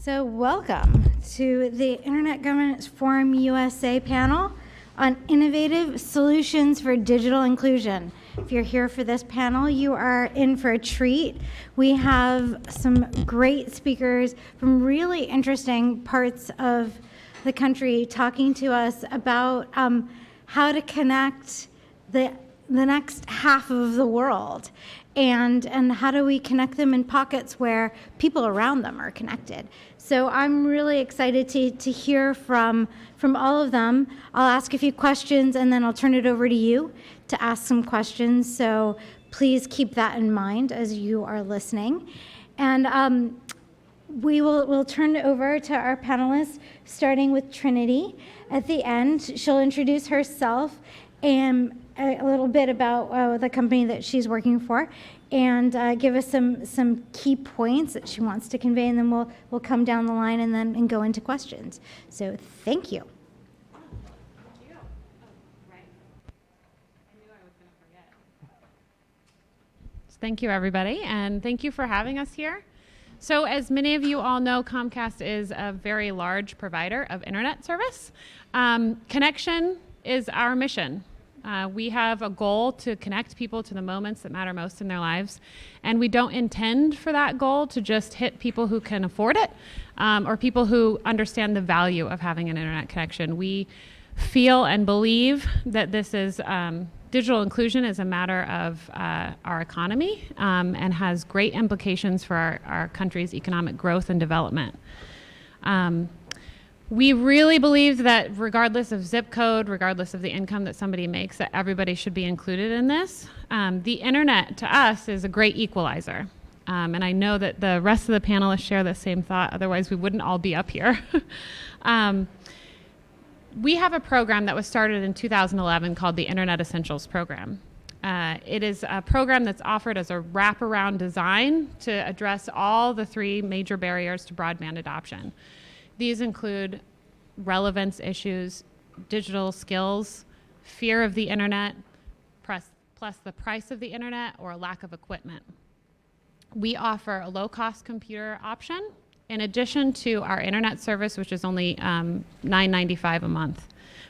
So welcome to the Internet Governance Forum USA panel on innovative solutions for digital inclusion. If you're here for this panel, you are in for a treat. We have some great speakers from really interesting parts of the country talking to us about how to connect the next half of the world, and how do we connect them in pockets where people around them are connected. So I'm really excited to hear from all of them. I'll ask a few questions and then I'll turn it over to you to ask some questions. So please keep that in mind as you are listening. And we'll turn it over to our panelists, starting with Trinity. At the end, she'll introduce herself and a little bit about the company that she's working for, and give us some key points that she wants to convey, and then we'll come down the line and go into questions. So thank you. Thank you. Oh, right. I knew I was going to forget. Thank you, everybody, and thank you for having us here. So as many of you all know, Comcast is a very large provider of internet service. Connection is our mission. We have a goal to connect people to the moments that matter most in their lives, and we don't intend for that goal to just hit people who can afford it or people who understand the value of having an internet connection. We feel and believe that this is digital inclusion is a matter of our economy and has great implications for our country's economic growth and development. We really believe that regardless of zip code, regardless of the income that somebody makes, that everybody should be included in this. The internet to us is a great equalizer. And I know that the rest of the panelists share the same thought, otherwise we wouldn't all be up here. We have a program that was started in 2011 called the Internet Essentials Program. It is a program that's offered as a wraparound design to address all the three major barriers to broadband adoption. These include relevance issues, digital skills, fear of the internet, plus the price of the internet or lack of equipment. We offer a low-cost computer option in addition to our internet service, which is only $9.95 a month.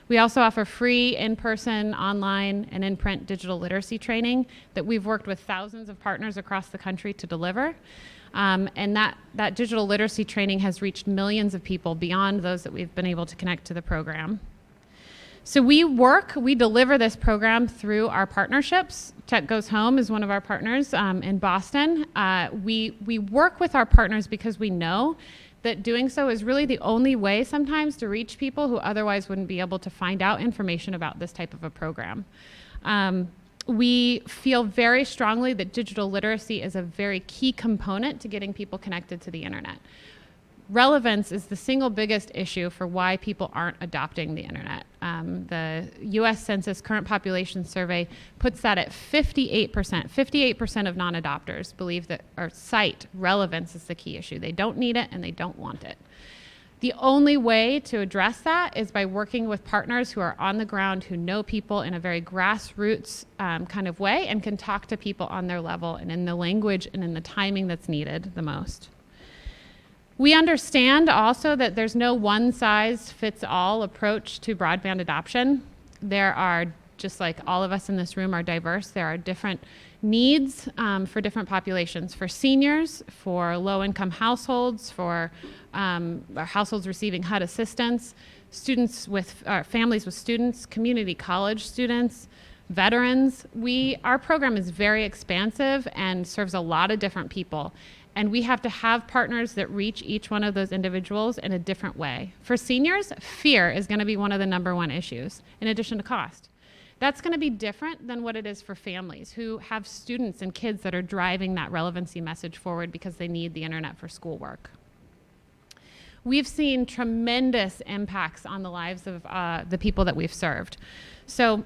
We also offer free in-person, online, and in-print digital literacy training that we've worked with thousands of partners across the country to deliver. And that digital literacy training has reached millions of people beyond those that we've been able to connect to the program. So we deliver this program through our partnerships. Tech Goes Home is one of our partners in Boston. We work with our partners because we know that doing so is really the only way sometimes to reach people who otherwise wouldn't be able to find out information about this type of a program. We feel very strongly that digital literacy is a very key component to getting people connected to the internet. Relevance is the single biggest issue for why people aren't adopting the internet. The US Census Current Population Survey puts that at 58%. 58% of non-adopters believe that or cite relevance is the key issue. They don't need it and they don't want it. The only way to address that is by working with partners who are on the ground, who know people in a very grassroots kind of way and can talk to people on their level and in the language and in the timing that's needed the most. We understand also that there's no one-size-fits-all approach to broadband adoption. There are, just like all of us in this room are diverse, there are different needs for different populations, for seniors, for low-income households, for households receiving HUD assistance, students with families with students, community college students, veterans. Our program is very expansive and serves a lot of different people. And we have to have partners that reach each one of those individuals in a different way. For seniors, fear is going to be one of the #1 issues, in addition to cost. That's going to be different than what it is for families who have students and kids that are driving that relevancy message forward because they need the internet for schoolwork. We've seen tremendous impacts on the lives of the people that we've served. So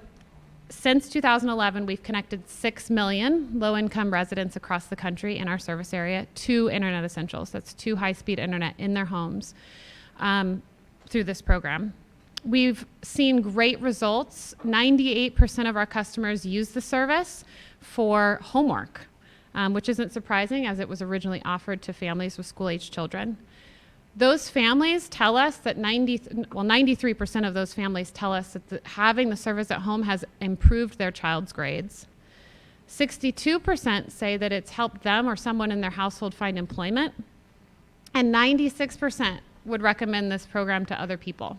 since 2011, we've connected 6 million low-income residents across the country in our service area to Internet Essentials. That's to high-speed internet in their homes through this program. We've seen great results. 98% of our customers use the service for homework, which isn't surprising as it was originally offered to families with school-age children. Those families tell us that 93% of those families tell us that having the service at home has improved their child's grades. 62% say that it's helped them or someone in their household find employment. And 96% would recommend this program to other people.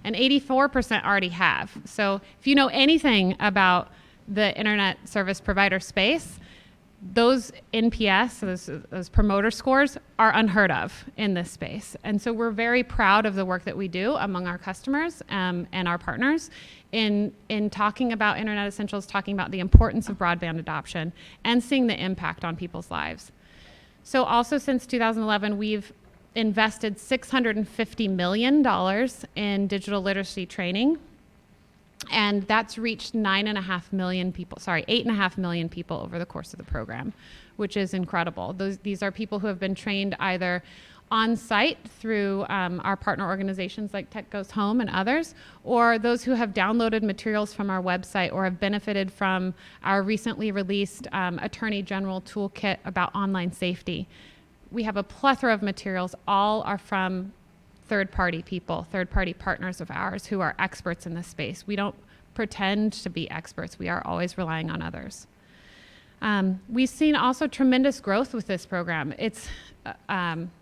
And 84% already have. So if you know anything about the internet service provider space, those NPS, those promoter scores, are unheard of in this space. And so we're very proud of the work that we do among our customers and our partners in talking about Internet Essentials, talking about the importance of broadband adoption, and seeing the impact on people's lives. So also since 2011, we've invested $650 million in digital literacy training. And that's reached 8.5 million people over the course of the program, which is incredible. These are people who have been trained either on site through our partner organizations like Tech Goes Home and others, or those who have downloaded materials from our website or have benefited from our recently released Attorney General Toolkit about online safety. We have a plethora of materials. All are from third-party people, third-party partners of ours who are experts in this space. We don't pretend to be experts. We are always relying on others. We've seen also tremendous growth with this program. It's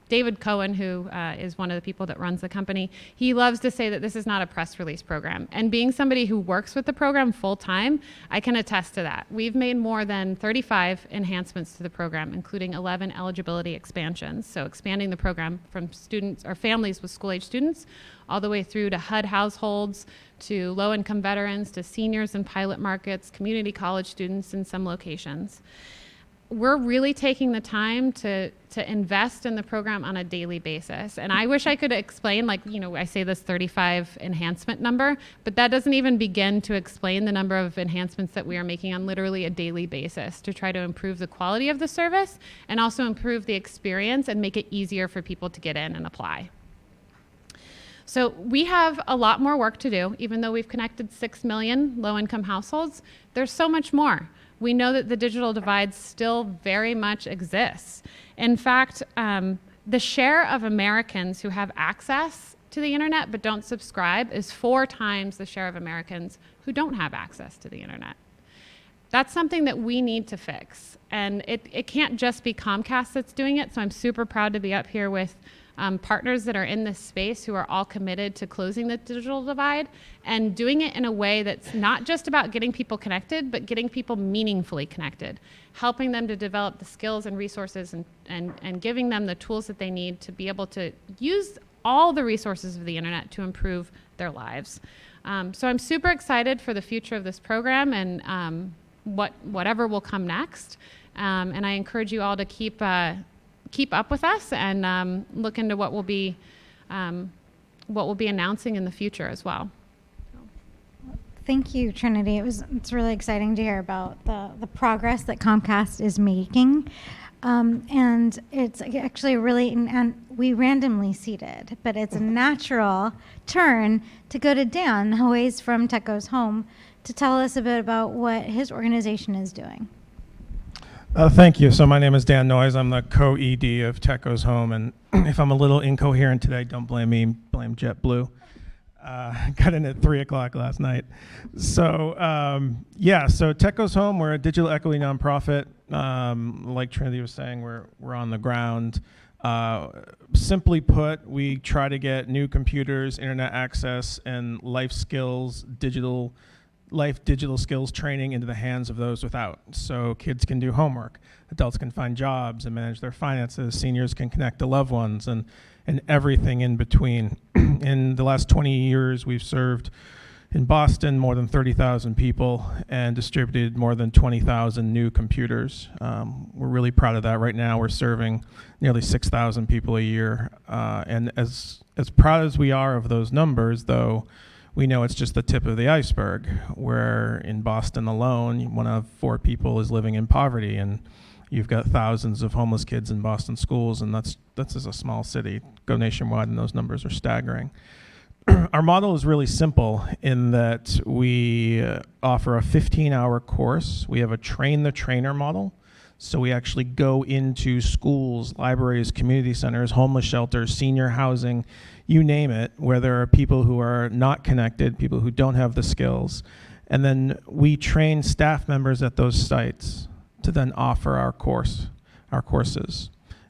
David Cohen, who is one of the people that runs the company, he loves to say that this is not a press release program. And being somebody who works with the program full time, I can attest to that. We've made more than 35 enhancements to the program, including 11 eligibility expansions. So expanding the program from students or families with school-age students all the way through to HUD households, to low-income veterans, to seniors in pilot markets, community college students in some locations. We're really taking the time to invest in the program on a daily basis. And I wish I could explain, I say this 35 enhancement number, but that doesn't even begin to explain the number of enhancements that we are making on literally a daily basis to try to improve the quality of the service and also improve the experience and make it easier for people to get in and apply. So we have a lot more work to do. Even though we've connected 6 million low-income households, there's so much more. We know that the digital divide still very much exists. In fact, the share of Americans who have access to the internet but don't subscribe is 4 times the share of Americans who don't have access to the internet. That's something that we need to fix. And it can't just be Comcast that's doing it, so I'm super proud to be up here with partners that are in this space who are all committed to closing the digital divide and doing it in a way that's not just about getting people connected, but getting people meaningfully connected, helping them to develop the skills and resources and giving them the tools that they need to be able to use all the resources of the internet to improve their lives. So I'm super excited for the future of this program and whatever will come next. And I encourage you all to keep up with us and look into what we'll be announcing in the future as well. Thank you, Trinity. It's really exciting to hear about the progress that Comcast is making. And it's actually and we randomly seated, but it's a natural turn to go to Dan Noyes from Tech Goes Home to tell us a bit about what his organization is doing. Thank you. So my name is Dan Noyes. I'm the co-ED of Tech Goes Home. And if I'm a little incoherent today, don't blame me, blame JetBlue. Got in at 3 o'clock last night. So so Tech Goes Home, we're a digital equity nonprofit. Like Trinity was saying, we're on the ground. Simply put, we try to get new computers, internet access, and life digital skills training into the hands of those without. So kids can do homework, adults can find jobs and manage their finances, seniors can connect to loved ones, and everything in between. In the last 20 years, we've served in Boston more than 30,000 people and distributed more than 20,000 new computers. We're really proud of that. Right now, we're serving nearly 6,000 people a year. And as proud as we are of those numbers, though, we know it's just the tip of the iceberg, where in Boston alone, 1 of 4 people is living in poverty, and you've got thousands of homeless kids in Boston schools, and that's just a small city. Go nationwide, and those numbers are staggering. Our model is really simple in that we offer a 15-hour course. We have a train-the-trainer model. So we actually go into schools, libraries, community centers, homeless shelters, senior housing, you name it, where there are people who are not connected, people who don't have the skills. And then we train staff members at those sites to then offer our courses.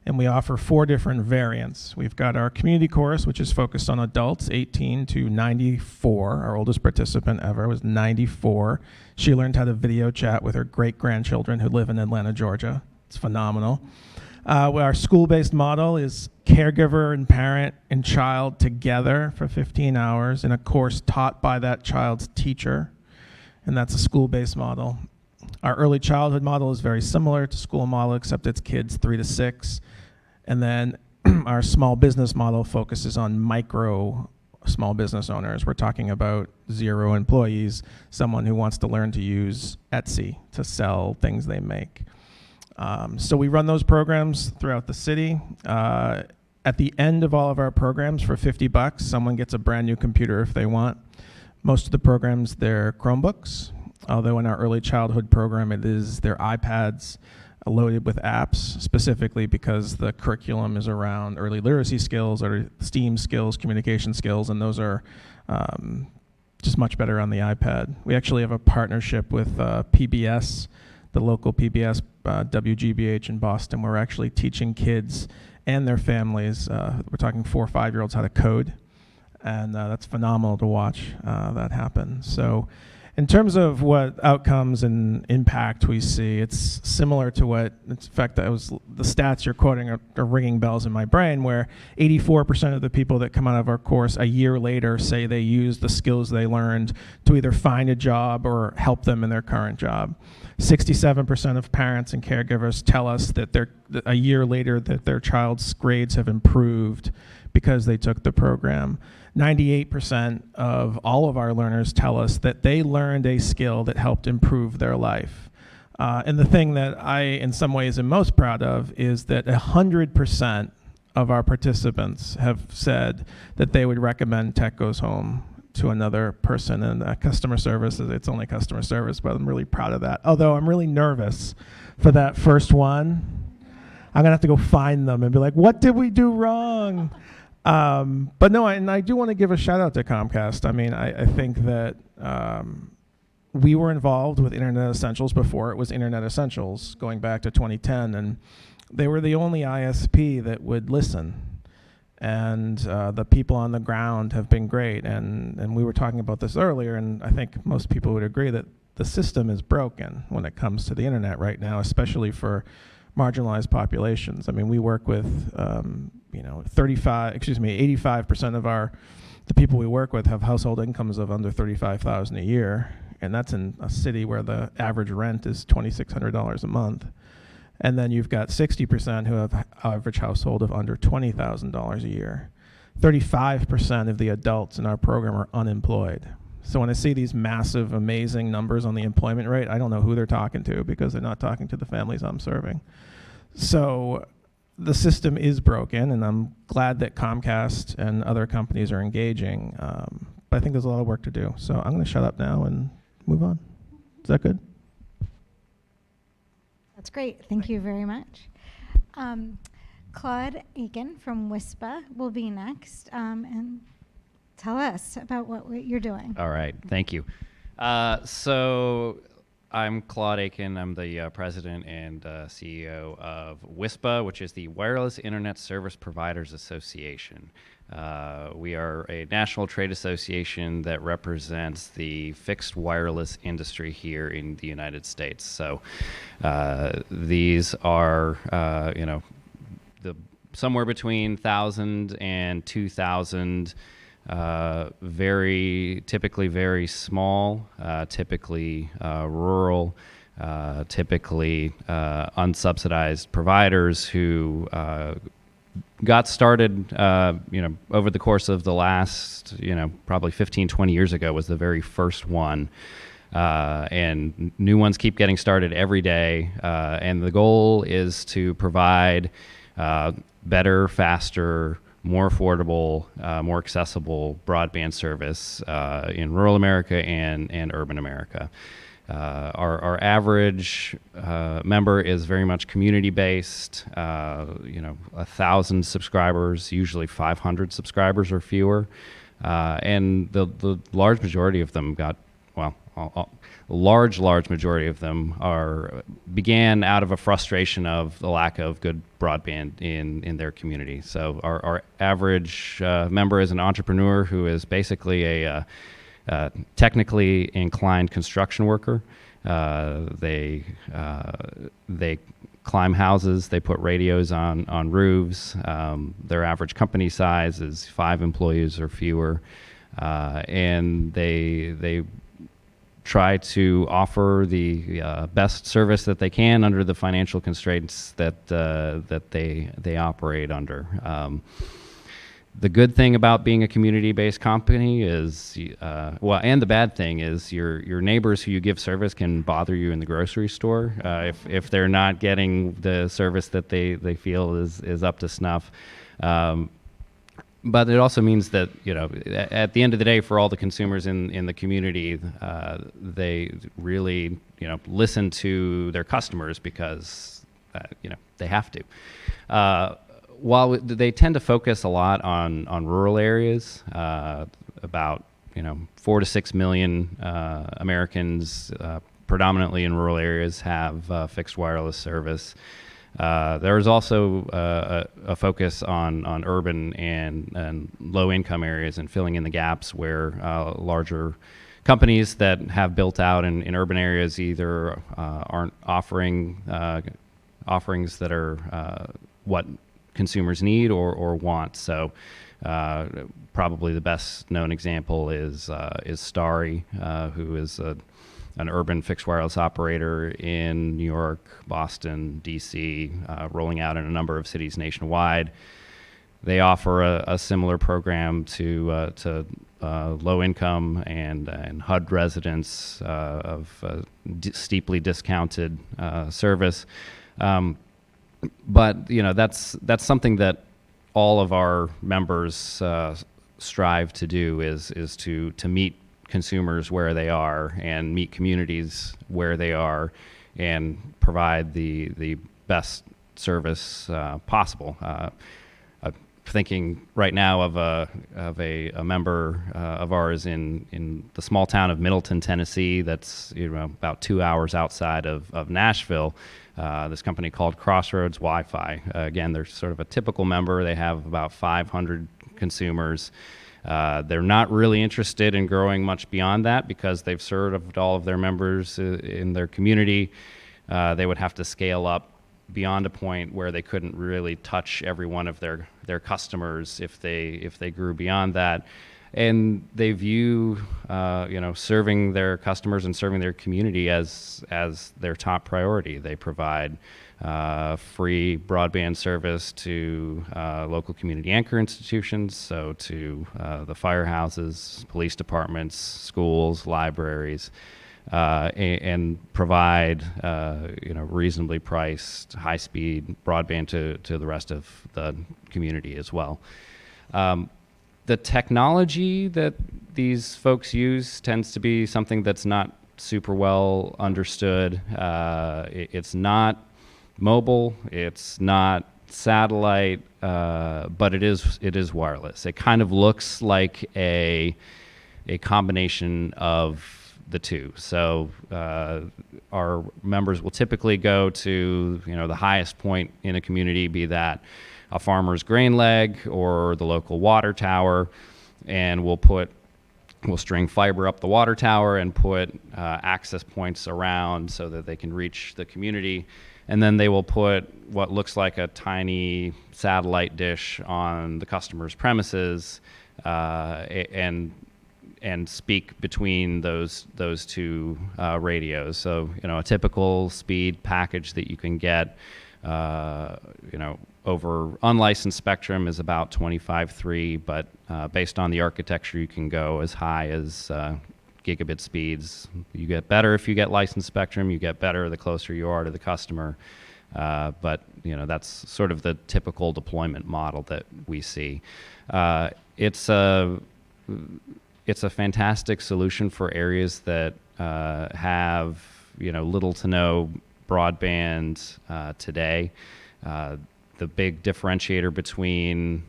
And we offer 4 different variants. We've got our community course, which is focused on adults 18 to 94. Our oldest participant ever was 94. She learned how to video chat with her great-grandchildren who live in Atlanta, Georgia. It's phenomenal. Our school-based model is caregiver and parent and child together for 15 hours in a course taught by that child's teacher, and that's a school-based model. Our early childhood model is very similar to school model, except it's kids 3 to 6. And then our small business model focuses on micro small business owners. We're talking about 0 employees, someone who wants to learn to use Etsy to sell things they make. So we run those programs throughout the city. At the end of all of our programs, for $50, someone gets a brand new computer if they want. Most of the programs, they're Chromebooks, although in our early childhood program, it is their iPads loaded with apps, specifically because the curriculum is around early literacy skills or STEAM skills, communication skills, and those are just much better on the iPad. We actually have a partnership with PBS, the local PBS, WGBH in Boston. We're actually teaching kids and their families, we're talking 4 or 5-year-olds, how to code, and that's phenomenal to watch that happen. So in terms of what outcomes and impact we see, it's similar to what, in fact, the stats you're quoting are ringing bells in my brain, where 84% of the people that come out of our course a year later say they use the skills they learned to either find a job or help them in their current job. 67% of parents and caregivers tell us that a year later that their child's grades have improved because they took the program. 98% of all of our learners tell us that they learned a skill that helped improve their life. And the thing that I, in some ways, am most proud of is that 100% of our participants have said that they would recommend Tech Goes Home to another person. And customer service, it's only customer service, but I'm really proud of that. Although I'm really nervous for that first one. I'm gonna have to go find them and be like, what did we do wrong? But no, and I do want to give a shout out to Comcast. I mean, I think that we were involved with Internet Essentials before it was Internet Essentials, going back to 2010, and they were the only ISP that would listen. And the people on the ground have been great. And we were talking about this earlier, and I think most people would agree that the system is broken when it comes to the internet right now, especially for marginalized populations. I mean, we work with 85% of the people we work with have household incomes of under $35,000 a year, and that's in a city where the average rent is $2,600 a month. And then you've got 60% who have average household of under $20,000 a year. 35% of the adults in our program are unemployed. So when I see these massive, amazing numbers on the employment rate, I don't know who they're talking to because they're not talking to the families I'm serving. So the system is broken, and I'm glad that Comcast and other companies are engaging. But I think there's a lot of work to do. So I'm going to shut up now and move on. Is that good? That's great. Thank you very much. Claude Aiken from WISPA will be next, and tell us about what you're doing. All right. Thank you. So I'm Claude Aiken. I'm the president and CEO of WISPA, which is the Wireless Internet Service Providers Association. We are a national trade association that represents the fixed wireless industry here in the United States. So these are, somewhere between 1,000 and 2,000, typically very small, typically rural, typically unsubsidized providers who got started, over the course of the last, probably 15, 20 years ago was the very first one. And new ones keep getting started every day. And the goal is to provide better, faster, more affordable, more accessible broadband service in rural America and urban America. Our average member is very much community-based. 1,000 subscribers, usually 500 subscribers or fewer, and the large majority of them large majority of them began out of a frustration of the lack of good broadband in their community. So our average member is an entrepreneur who is basically a technically inclined construction worker. They climb houses, they put radios on roofs. Their average company size is 5 employees or fewer, and they try to offer the best service that they can under the financial constraints that they operate under. The good thing about being a community-based company is, and the bad thing is your neighbors who you give service can bother you in the grocery store if they're not getting the service that they feel is up to snuff. But it also means that, at the end of the day, for all the consumers in the community, they really, listen to their customers because, they have to. While they tend to focus a lot on rural areas, about 4 to 6 million Americans, predominantly in rural areas, have fixed wireless service. There is also a focus on urban and low-income areas and filling in the gaps where larger companies that have built out in urban areas either aren't offering offerings that are what consumers need or want. So probably the best known example is Starry, who is an urban fixed wireless operator in New York, Boston, DC, rolling out in a number of cities nationwide. They offer a similar program to low-income and HUD residents of steeply discounted service. But that's something that all of our members strive to do is to meet consumers where they are and meet communities where they are and provide the best service possible. I'm thinking right now of a member of ours in the small town of Middleton, Tennessee. That's about 2 hours outside of Nashville. This company called Crossroads Wi-Fi. Again, they're sort of a typical member. They have about 500 consumers. They're not really interested in growing much beyond that because they've served all of their members in their community. They would have to scale up beyond a point where they couldn't really touch every one of their customers if they grew beyond that. And they view serving their customers and serving their community as their top priority. They provide free broadband service to local community anchor institutions, so to the firehouses, police departments, schools, libraries, and provide reasonably priced, high-speed broadband to the rest of the community as well. The technology that these folks use tends to be something that's not super well understood. It's not mobile, it's not satellite, but it is wireless. It kind of looks like a combination of the two. So our members will typically go to the highest point in a community, be that a farmer's grain leg or the local water tower, and we'll string fiber up the water tower and put access points around so that they can reach the community. And then they will put what looks like a tiny satellite dish on the customer's premises and speak between those two radios. So a typical speed package that you can get over unlicensed spectrum is about 25.3, but based on the architecture, you can go as high as gigabit speeds. You get better if you get licensed spectrum. You get better the closer you are to the customer. But that's sort of the typical deployment model that we see. It's a fantastic solution for areas that have little to no broadband today. The big differentiator between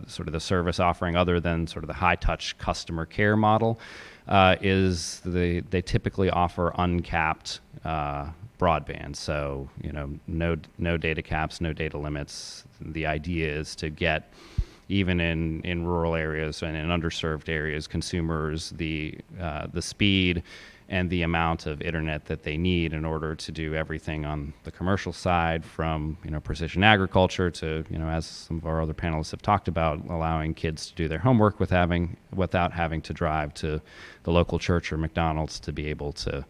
sort of the service offering, other than sort of the high-touch customer care model, is they typically offer uncapped broadband. So no data caps, no data limits. The idea is to get, even in rural areas and in underserved areas, consumers the speed and the amount of internet that they need in order to do everything on the commercial side, from precision agriculture to, as some of our other panelists have talked about, allowing kids to do their homework without having to drive to the local church or McDonald's to be able to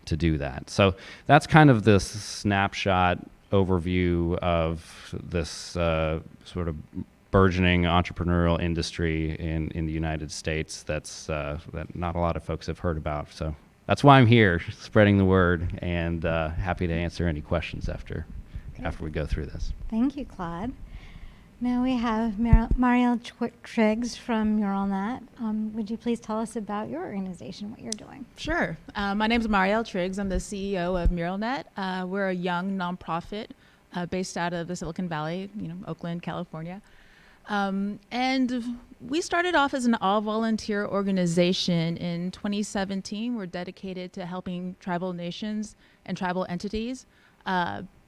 do that. So that's kind of this snapshot overview of this sort of burgeoning entrepreneurial industry in the United States that not a lot of folks have heard about. So that's why I'm here, spreading the word, and happy to answer any questions after we go through this. Thank you, Claude. Now we have Mariel Triggs from MuralNet. Would you please tell us about your organization, what you're doing? Sure. My name is Mariel Triggs. I'm the CEO of MuralNet. We're a young nonprofit based out of the Silicon Valley, Oakland, California. And we started off as an all-volunteer organization in 2017. We're dedicated to helping tribal nations and tribal entities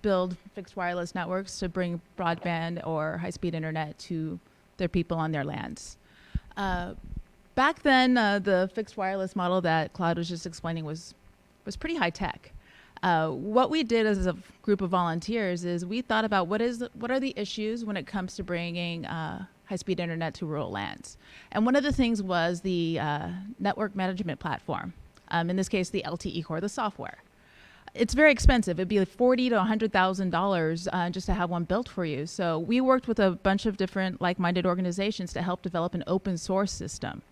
build fixed wireless networks to bring broadband or high-speed internet to their people on their lands. Back then, the fixed wireless model that Claude was just explaining was pretty high-tech. What we did as a group of volunteers is we thought about what are the issues when it comes to bringing high-speed internet to rural lands. And one of the things was the network management platform, in this case, the LTE core, the software. It's very expensive. It'd be like $40,000 to $100,000 just to have one built for you. So we worked with a bunch of different like-minded organizations to help develop an open source system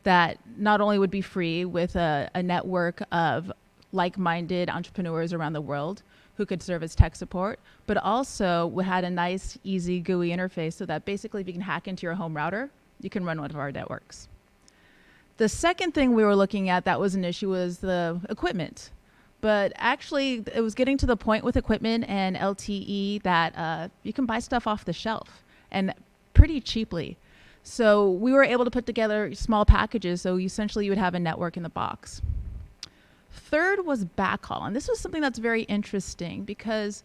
that not only would be free with a network of like-minded entrepreneurs around the world who could serve as tech support, but also we had a nice, easy GUI interface so that basically if you can hack into your home router, you can run one of our networks. The second thing we were looking at that was an issue was the equipment. But actually, it was getting to the point with equipment and LTE that you can buy stuff off the shelf and pretty cheaply. So we were able to put together small packages, so essentially you would have a network in the box. Third was backhaul, and this was something that's very interesting because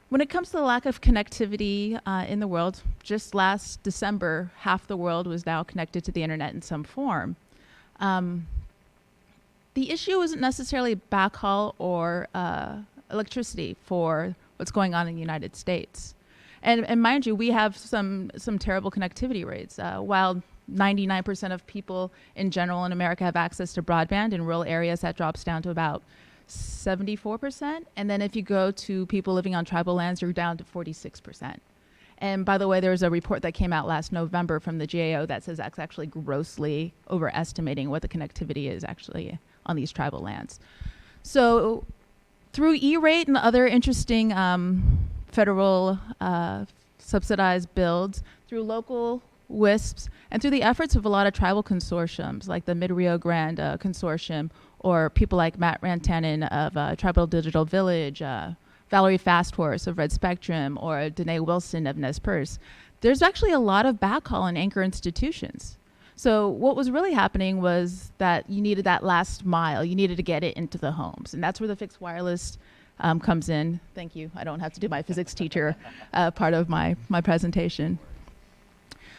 when it comes to the lack of connectivity in the world, just last December, half the world was now connected to the internet in some form. The issue isn't necessarily backhaul or electricity for what's going on in the United States. And mind you, we have some terrible connectivity rates. While 99% of people in general in America have access to broadband, in rural areas that drops down to about 74%. And then if you go to people living on tribal lands, you're down to 46%. And by the way, there was a report that came out last November from the GAO that says that's actually grossly overestimating what the connectivity is actually on these tribal lands. So through E-rate and other interesting federal subsidized builds, through local WISPs, and through the efforts of a lot of tribal consortiums like the Mid-Rio Grande Consortium, or people like Matt Rantanen of Tribal Digital Village, Valerie Fasthorse of Red Spectrum, or Danae Wilson of Nez Perce, there's actually a lot of backhaul and anchor institutions. So what was really happening was that you needed that last mile. You needed to get it into the homes. And that's where the fixed wireless comes in. Thank you. I don't have to do my physics teacher part of my presentation.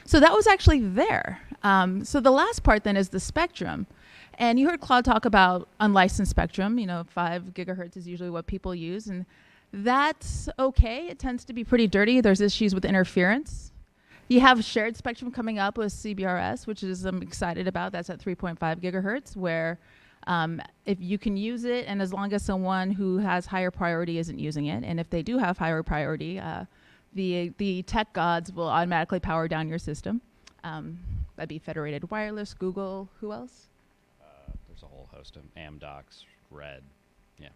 So that was actually there. So the last part then is the spectrum. And you heard Claude talk about unlicensed spectrum. 5 gigahertz is usually what people use. And that's okay. It tends to be pretty dirty. There's issues with interference. You have shared spectrum coming up with CBRS, which is I'm excited about. That's at 3.5 gigahertz, where if you can use it, and as long as someone who has higher priority isn't using it, and if they do have higher priority, the tech gods will automatically power down your system. That'd be Federated Wireless, Google, who else? There's a whole host of Amdocs, Red, yeah.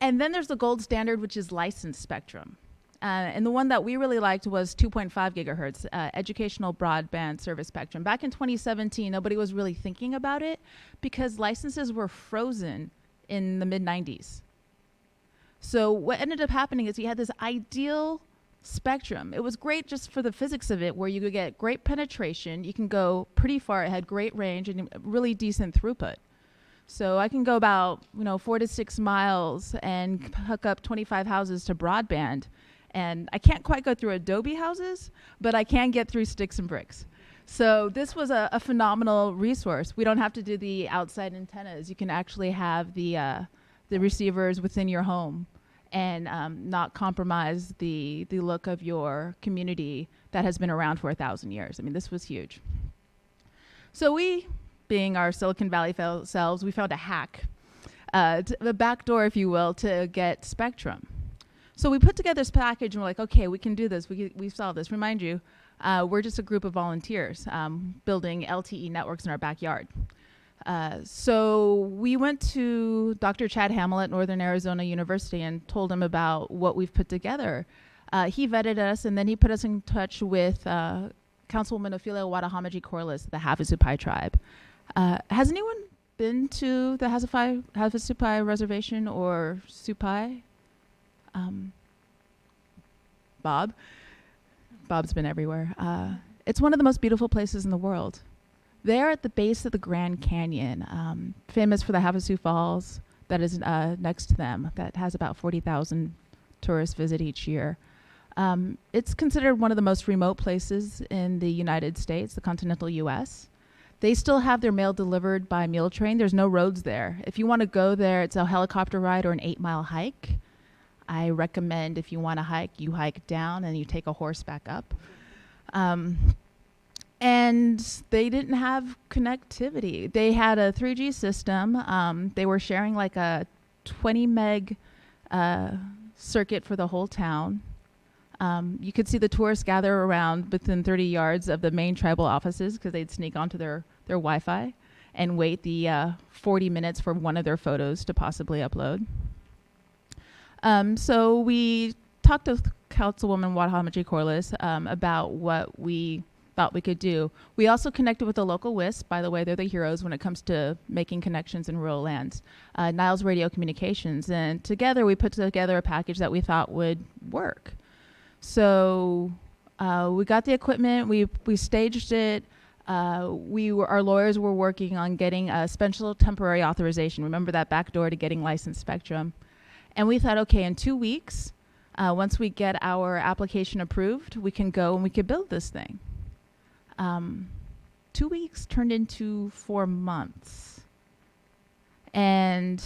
And then there's the gold standard, which is licensed spectrum. And the one that we really liked was 2.5 gigahertz, educational broadband service spectrum. Back in 2017, nobody was really thinking about it because licenses were frozen in the mid-90s. So what ended up happening is you had this ideal spectrum. It was great just for the physics of it, where you could get great penetration, you can go pretty far, it had great range and really decent throughput. So I can go about 4 to 6 miles and hook up 25 houses to broadband. And I can't quite go through Adobe houses, but I can get through sticks and bricks. So this was a phenomenal resource. We don't have to do the outside antennas. You can actually have the receivers within your home and not compromise the look of your community that has been around for 1,000 years. I mean, this was huge. So we, being our Silicon Valley selves, we found a hack, a backdoor, if you will, to get spectrum. So we put together this package and we're like, okay, we can do this. We've solved this. Remind you, we're just a group of volunteers building LTE networks in our backyard. So we went to Dr. Chad Hamill at Northern Arizona University and told him about what we've put together. He vetted us, and then he put us in touch with Councilwoman Ophelia Watahamaji-Corliss, the Havasupai tribe. Has anyone been to the Havasupai Reservation or Supai? Bob's been everywhere. It's one of the most beautiful places in the world. They're at the base of the Grand Canyon, famous for the Havasu Falls that is next to them, that has about 40,000 tourists visit each year. It's considered one of the most remote places in the United States, the continental US. They still have their mail delivered by mule train. There's no roads there. If you want to go there, it's a helicopter ride or an 8-mile hike. I recommend if you want to hike, you hike down and you take a horse back up. And they didn't have connectivity. They had a 3G system. They were sharing like a 20 meg circuit for the whole town. You could see the tourists gather around within 30 yards of the main tribal offices because they'd sneak onto their Wi-Fi and wait the 40 minutes for one of their photos to possibly upload. So we talked to Councilwoman Watahamaji-Corliss about what we thought we could do. We also connected with the local WISP. By the way, they're the heroes when it comes to making connections in rural lands. Niles Radio Communications. And together we put together a package that we thought would work. So we got the equipment, we staged it. Our lawyers were working on getting a special temporary authorization. Remember that backdoor to getting licensed spectrum. And we thought, okay, in 2 weeks, once we get our application approved, we can go and we can build this thing. 2 weeks turned into 4 months. And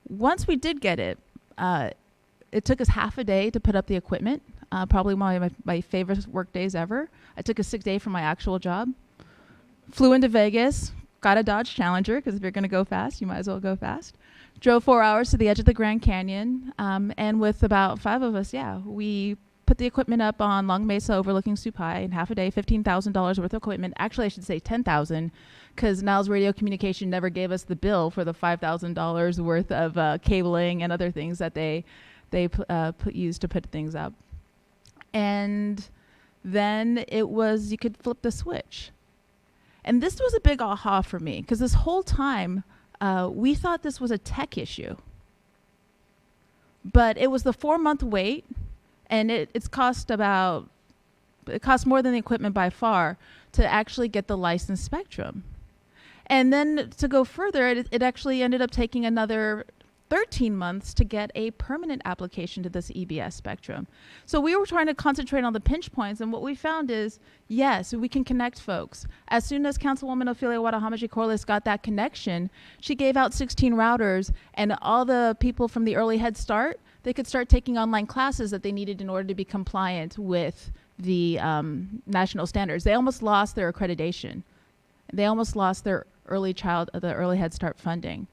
once we did get it, it took us half a day to put up the equipment, probably one of my favorite work days ever. I took a sick day from my actual job, flew into Vegas, got a Dodge Challenger, because if you're going to go fast, you might as well go fast. Drove 4 hours to the edge of the Grand Canyon, and with about 5 of us, we put the equipment up on Long Mesa overlooking Supai in half a day, $15,000 worth of equipment. Actually, I should say $10,000, because Niles Radio Communication never gave us the bill for the $5,000 worth of cabling and other things that they used to put things up. And then it was, you could flip the switch. And this was a big aha for me, because this whole time, we thought this was a tech issue. But it was the 4-month wait, and it cost more than the equipment by far to actually get the licensed spectrum. And then to go further, it actually ended up taking another 13 months to get a permanent application to this EBS spectrum. So we were trying to concentrate on the pinch points, and what we found is, yes, we can connect folks. As soon as Councilwoman Ophelia Watahamaji-Corliss got that connection, she gave out 16 routers, and all the people from the early Head Start, they could start taking online classes that they needed in order to be compliant with the national standards. They almost lost their accreditation. They almost lost their the early Head Start funding.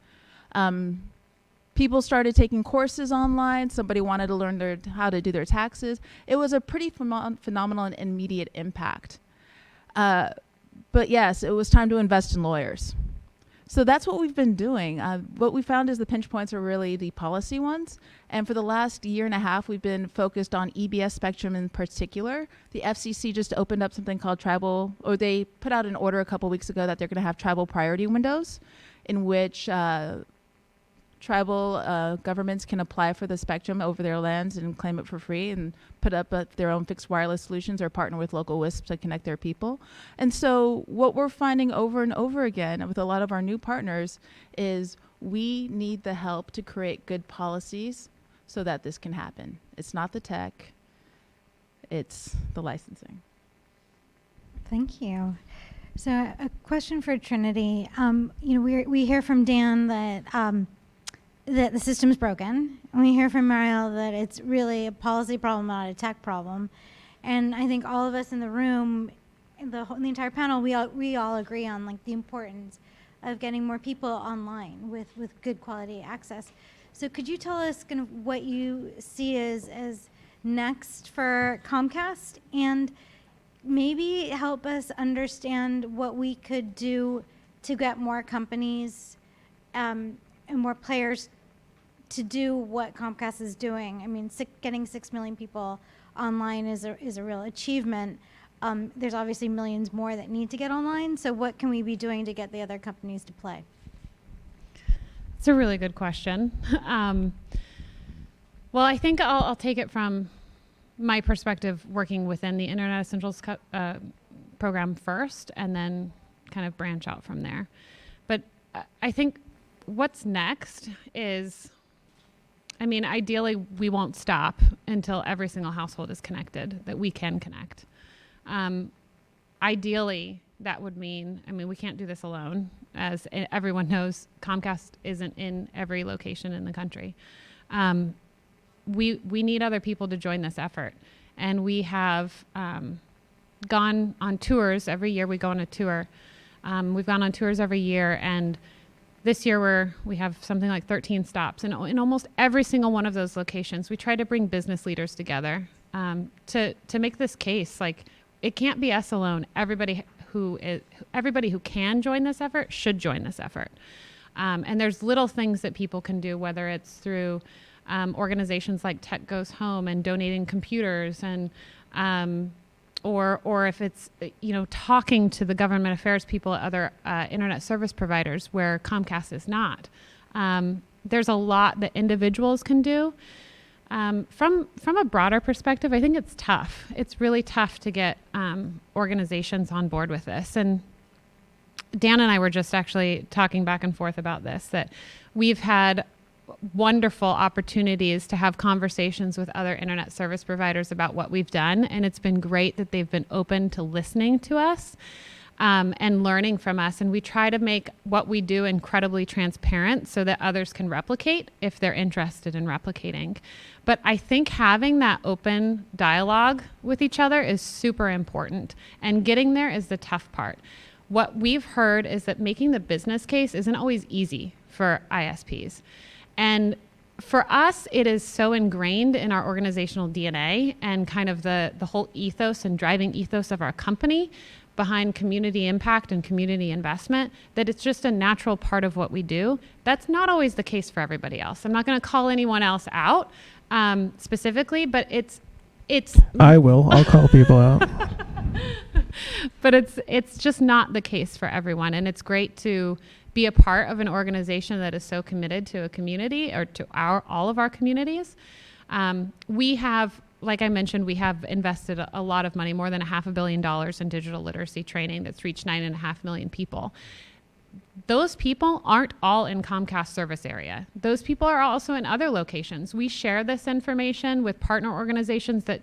People started taking courses online. Somebody wanted to learn how to do their taxes. It was a pretty phenomenal and immediate impact. But yes, it was time to invest in lawyers. So that's what we've been doing. What we found is the pinch points are really the policy ones. And for the last year and a half, we've been focused on EBS spectrum in particular. The FCC just opened up something called tribal, or they put out an order a couple weeks ago that they're going to have tribal priority windows in which tribal governments can apply for the spectrum over their lands and claim it for free and put up their own fixed wireless solutions or partner with local WISPs to connect their people. And so what we're finding over and over again with a lot of our new partners is we need the help to create good policies so that this can happen. It's not the tech, it's the licensing. Thank you. So a question for Trinity. We hear from Dan that the system's broken. And we hear from Mariel that it's really a policy problem, not a tech problem. And I think all of us in the room, the entire panel, we all agree on like the importance of getting more people online with good quality access. So could you tell us kind of what you see as next for Comcast, and maybe help us understand what we could do to get more companies and more players to do what Comcast is doing? I mean, getting 6 million people online is a real achievement. There's obviously millions more that need to get online. So what can we be doing to get the other companies to play? It's a really good question. Well, I think I'll take it from my perspective working within the Internet Essentials program first, and then kind of branch out from there. But I think what's next is, I mean, ideally we won't stop until every single household is connected, that we can connect. Ideally, that would mean, I mean, we can't do this alone. As everyone knows, Comcast isn't in every location in the country. We need other people to join this effort. And we have gone on tours every year. We go on a tour. We've gone on tours every year, and this year we have something like 13 stops. And in almost every single one of those locations, we try to bring business leaders together to make this case. Like, it can't be us alone. Everybody who can join this effort should join this effort. And there's little things that people can do, whether it's through organizations like Tech Goes Home and donating computers, and or if it's talking to the government affairs people at other internet service providers where Comcast is not. There's a lot that individuals can do. From a broader perspective, I think it's tough. It's really tough to get organizations on board with this. And Dan and I were just actually talking back and forth about this, that we've had wonderful opportunities to have conversations with other internet service providers about what we've done. And it's been great that they've been open to listening to us and learning from us. And we try to make what we do incredibly transparent so that others can replicate if they're interested in replicating. But I think having that open dialogue with each other is super important. And getting there is the tough part. What we've heard is that making the business case isn't always easy for ISPs. And for us, it is so ingrained in our organizational DNA and kind of the whole ethos and driving ethos of our company behind community impact and community investment, that it's just a natural part of what we do. That's not always the case for everybody else. I'm not going to call anyone else out specifically, but it's. I will. I'll call people out. But it's just not the case for everyone, and it's great to be a part of an organization that is so committed to a community, or to all of our communities. We have, like I mentioned, we have invested a lot of money, more than $500 million in digital literacy training that's reached 9.5 million people. Those people aren't all in Comcast service area. Those people are also in other locations. We share this information with partner organizations that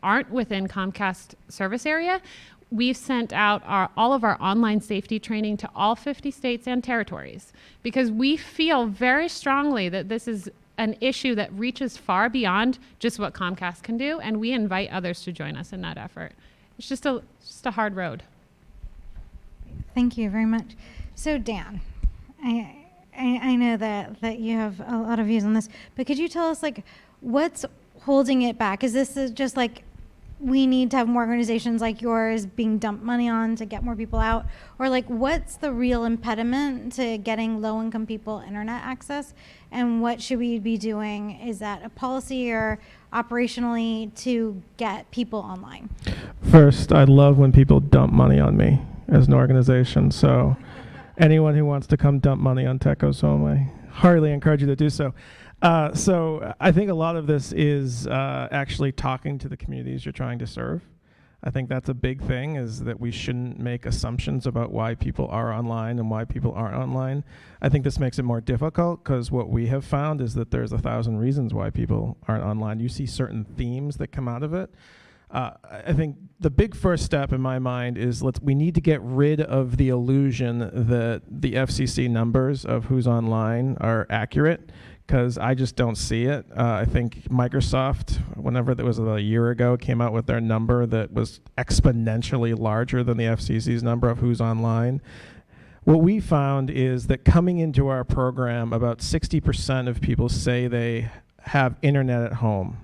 aren't within Comcast service area. We've sent out all of our online safety training to all 50 states and territories, because we feel very strongly that this is an issue that reaches far beyond just what Comcast can do, and we invite others to join us in that effort. It's just a hard road. Thank you very much. So Dan, I know that you have a lot of views on this, but could you tell us, like, what's holding it back? Is this just like we need to have more organizations like yours being dumped money on to get more people out? Or like, what's the real impediment to getting low-income people internet access? And what should we be doing? Is that a policy or operationally to get people online? First, I love when people dump money on me as an organization. So anyone who wants to come dump money on Tech Home, I heartily encourage you to do so. So I think a lot of this is actually talking to the communities you're trying to serve. I think that's a big thing, is that we shouldn't make assumptions about why people are online and why people aren't online. I think this makes it more difficult because what we have found is that there's 1,000 reasons why people aren't online. You see certain themes that come out of it. I think the big first step in my mind is we need to get rid of the illusion that the FCC numbers of who's online are accurate, because I just don't see it. I think Microsoft, whenever that was a year ago, came out with their number that was exponentially larger than the FCC's number of who's online. What we found is that coming into our program, about 60% of people say they have internet at home.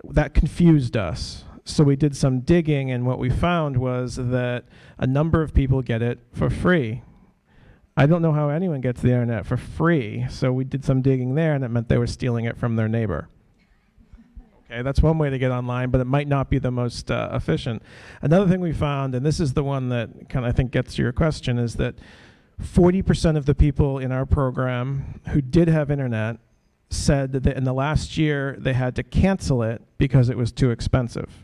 That confused us. So we did some digging, and what we found was that a number of people get it for free. I don't know how anyone gets the internet for free, so we did some digging there, and it meant they were stealing it from their neighbor. Okay, that's one way to get online, but it might not be the most efficient. Another thing we found, and this is the one that kind of I think gets to your question, is that 40% of the people in our program who did have internet said that in the last year they had to cancel it because it was too expensive.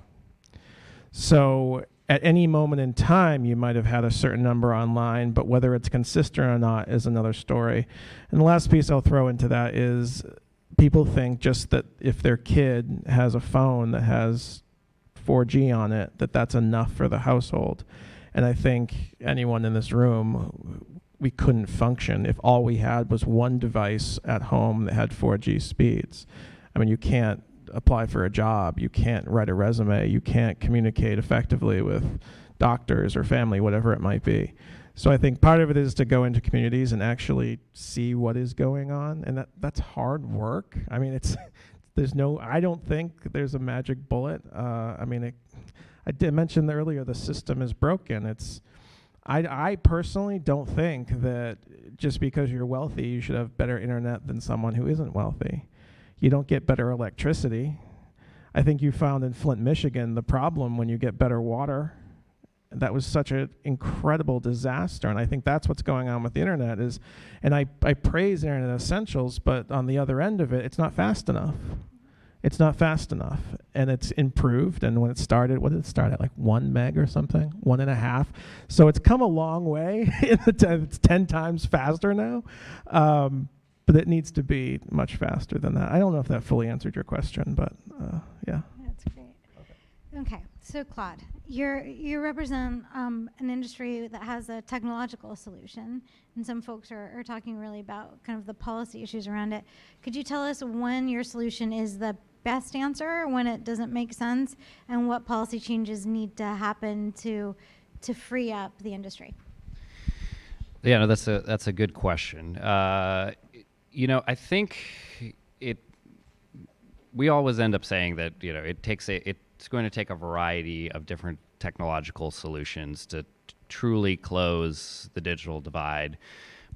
So at any moment in time, you might have had a certain number online, but whether it's consistent or not is another story. And the last piece I'll throw into that is people think just that if their kid has a phone that has 4G on it, that that's enough for the household. And I think anyone in this room, we couldn't function if all we had was one device at home that had 4G speeds. I mean, you can't apply for a job, you can't write a resume, you can't communicate effectively with doctors or family, whatever it might be. So I think part of it is to go into communities and actually see what is going on, and that's hard work. I mean, I don't think there's a magic bullet. I mean, I did mention earlier the system is broken. I personally don't think that just because you're wealthy, you should have better internet than someone who isn't wealthy. You don't get better electricity. I think you found in Flint, Michigan, the problem when you get better water. That was such an incredible disaster, and I think that's what's going on with the internet and I praise Internet Essentials, but on the other end of it, it's not fast enough. It's not fast enough, and it's improved. And when it started, what did it start at, like 1 meg or something, 1.5? So it's come a long way. It's 10 times faster now, but it needs to be much faster than that. I don't know if that fully answered your question, but yeah. That's great. Okay, so Claude, you represent an industry that has a technological solution, and some folks are talking really about kind of the policy issues around it. Could you tell us when your solution is the best answer, when it doesn't make sense, and what policy changes need to happen to free up the industry? Yeah, no, that's a good question. I think we always end up saying that it's going to take a variety of different technological solutions to truly close the digital divide.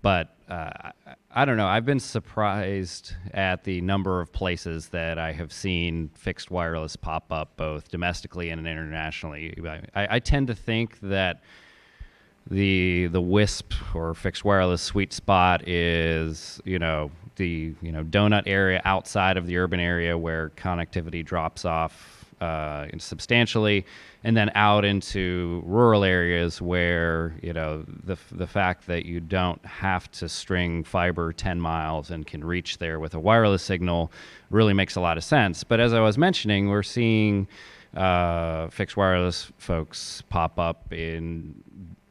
But I don't know. I've been surprised at the number of places that I have seen fixed wireless pop up, both domestically and internationally. I tend to think that the WISP or fixed wireless sweet spot is the donut area outside of the urban area where connectivity drops off substantially, and then out into rural areas where the fact that you don't have to string fiber 10 miles and can reach there with a wireless signal really makes a lot of sense. But as I was mentioning, we're seeing fixed wireless folks pop up in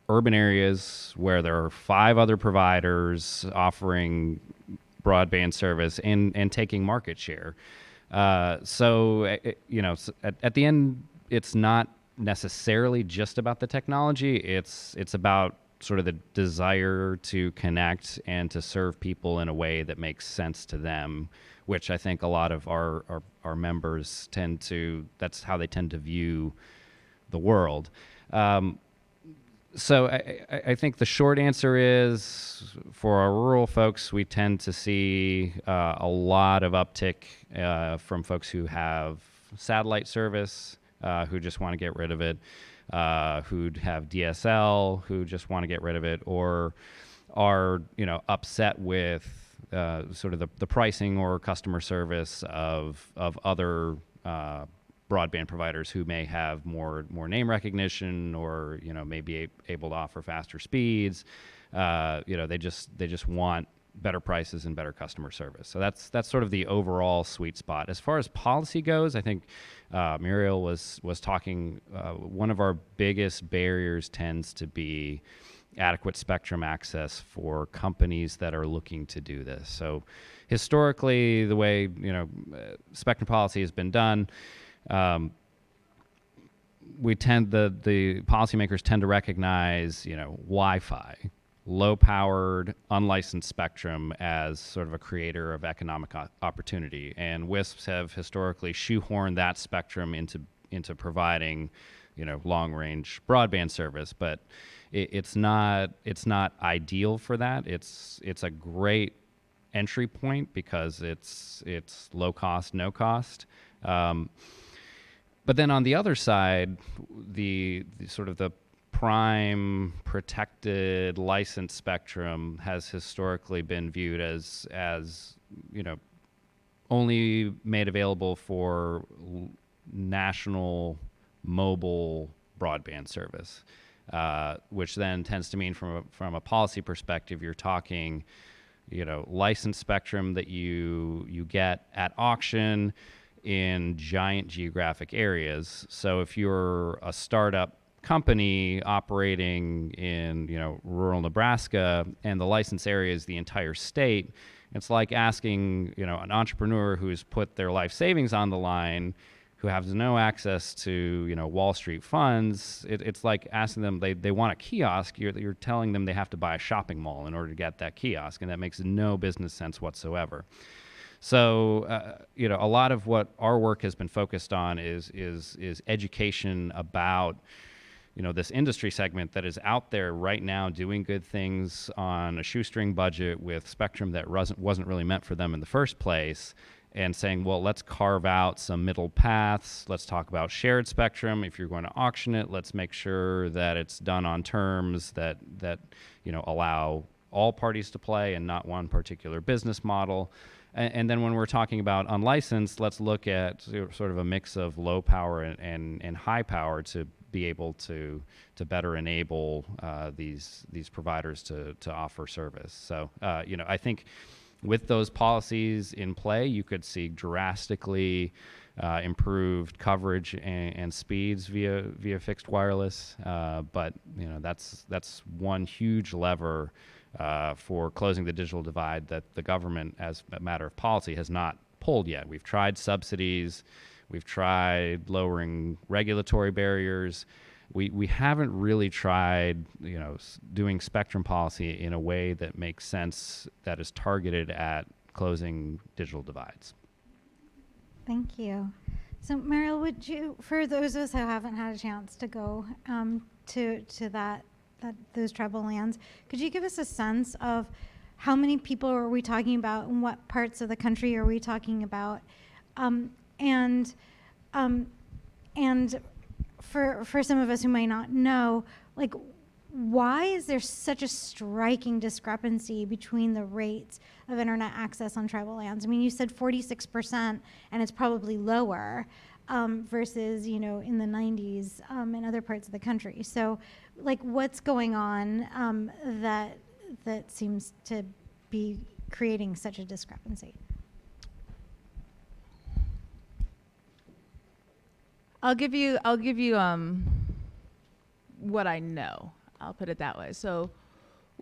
urban areas where there are 5 other providers offering broadband service and taking market share. So at the end, it's not necessarily just about the technology. It's about sort of the desire to connect and to serve people in a way that makes sense to them, which I think a lot of our members that's how they tend to view the world. So I think the short answer is, for our rural folks, we tend to see a lot of uptick from folks who have satellite service, who just want to get rid of it, who'd have DSL, who just want to get rid of it, or are upset with sort of the pricing or customer service of other broadband providers who may have more name recognition, or may be able to offer faster speeds. They just want better prices and better customer service. So that's sort of the overall sweet spot. As far as policy goes, I think Mariel was talking. One of our biggest barriers tends to be adequate spectrum access for companies that are looking to do this. So historically, the way spectrum policy has been done, the policymakers tend to recognize Wi-Fi, low-powered, unlicensed spectrum as sort of a creator of economic opportunity, and WISPs have historically shoehorned that spectrum into providing long-range broadband service, but it's not ideal for that. It's a great entry point because it's low cost, no cost. But then on the other side, the sort of the prime protected licensed spectrum has historically been viewed as only made available for national mobile broadband service, which then tends to mean from a policy perspective, you're talking licensed spectrum that you get at auction in giant geographic areas. So if you're a startup company operating in rural Nebraska and the license area is the entire state, it's like asking an entrepreneur who's put their life savings on the line, who has no access to Wall Street funds. It's like asking them, they want a kiosk. You're telling them they have to buy a shopping mall in order to get that kiosk, and that makes no business sense whatsoever. So a lot of what our work has been focused on is education about this industry segment that is out there right now doing good things on a shoestring budget with spectrum that wasn't really meant for them in the first place, and saying, well, let's carve out some middle paths. Let's talk about shared spectrum. If you're going to auction it, let's make sure that it's done on terms that allow all parties to play and not one particular business model. And then when we're talking about unlicensed, let's look at sort of a mix of low power and high power to be able to better enable these providers to offer service. So I think with those policies in play, you could see drastically improved coverage and speeds via fixed wireless. But that's one huge lever for closing the digital divide that the government, as a matter of policy, has not pulled yet. We've tried subsidies, we've tried lowering regulatory barriers. We haven't really tried, doing spectrum policy in a way that makes sense, that is targeted at closing digital divides. Thank you. So, Mariel, would you, for those of us who haven't had a chance to go to those tribal lands, could you give us a sense of how many people are we talking about, and what parts of the country are we talking about, and for some of us who might not know, like, why is there such a striking discrepancy between the rates of internet access on tribal lands? I mean, you said 46%, and it's probably lower versus, in the 90s in other parts of the country. So, like, what's going on that seems to be creating such a discrepancy? I'll give you what I know. I'll put it that way. So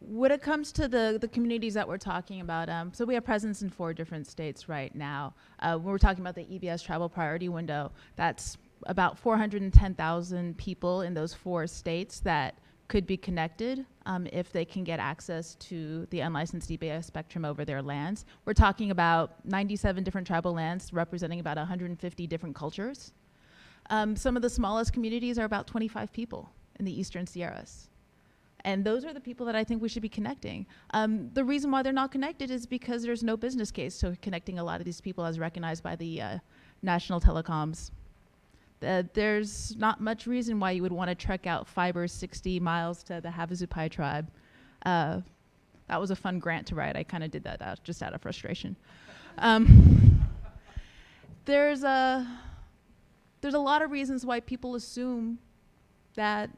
when it comes to the communities that we're talking about, so we have presence in 4 different states right now. When we're talking about the EBS travel priority window, that's about 410,000 people in those 4 states that could be connected if they can get access to the unlicensed DBS spectrum over their lands. We're talking about 97 different tribal lands representing about 150 different cultures. Some of the smallest communities are about 25 people in the Eastern Sierras. And those are the people that I think we should be connecting. The reason why they're not connected is because there's no business case to connecting a lot of these people as recognized by the national telecoms. There's not much reason why you would want to trek out fiber 60 miles to the Havasupai tribe. That was a fun grant to write. I kind of did that just out of frustration. There's a lot of reasons why people assume that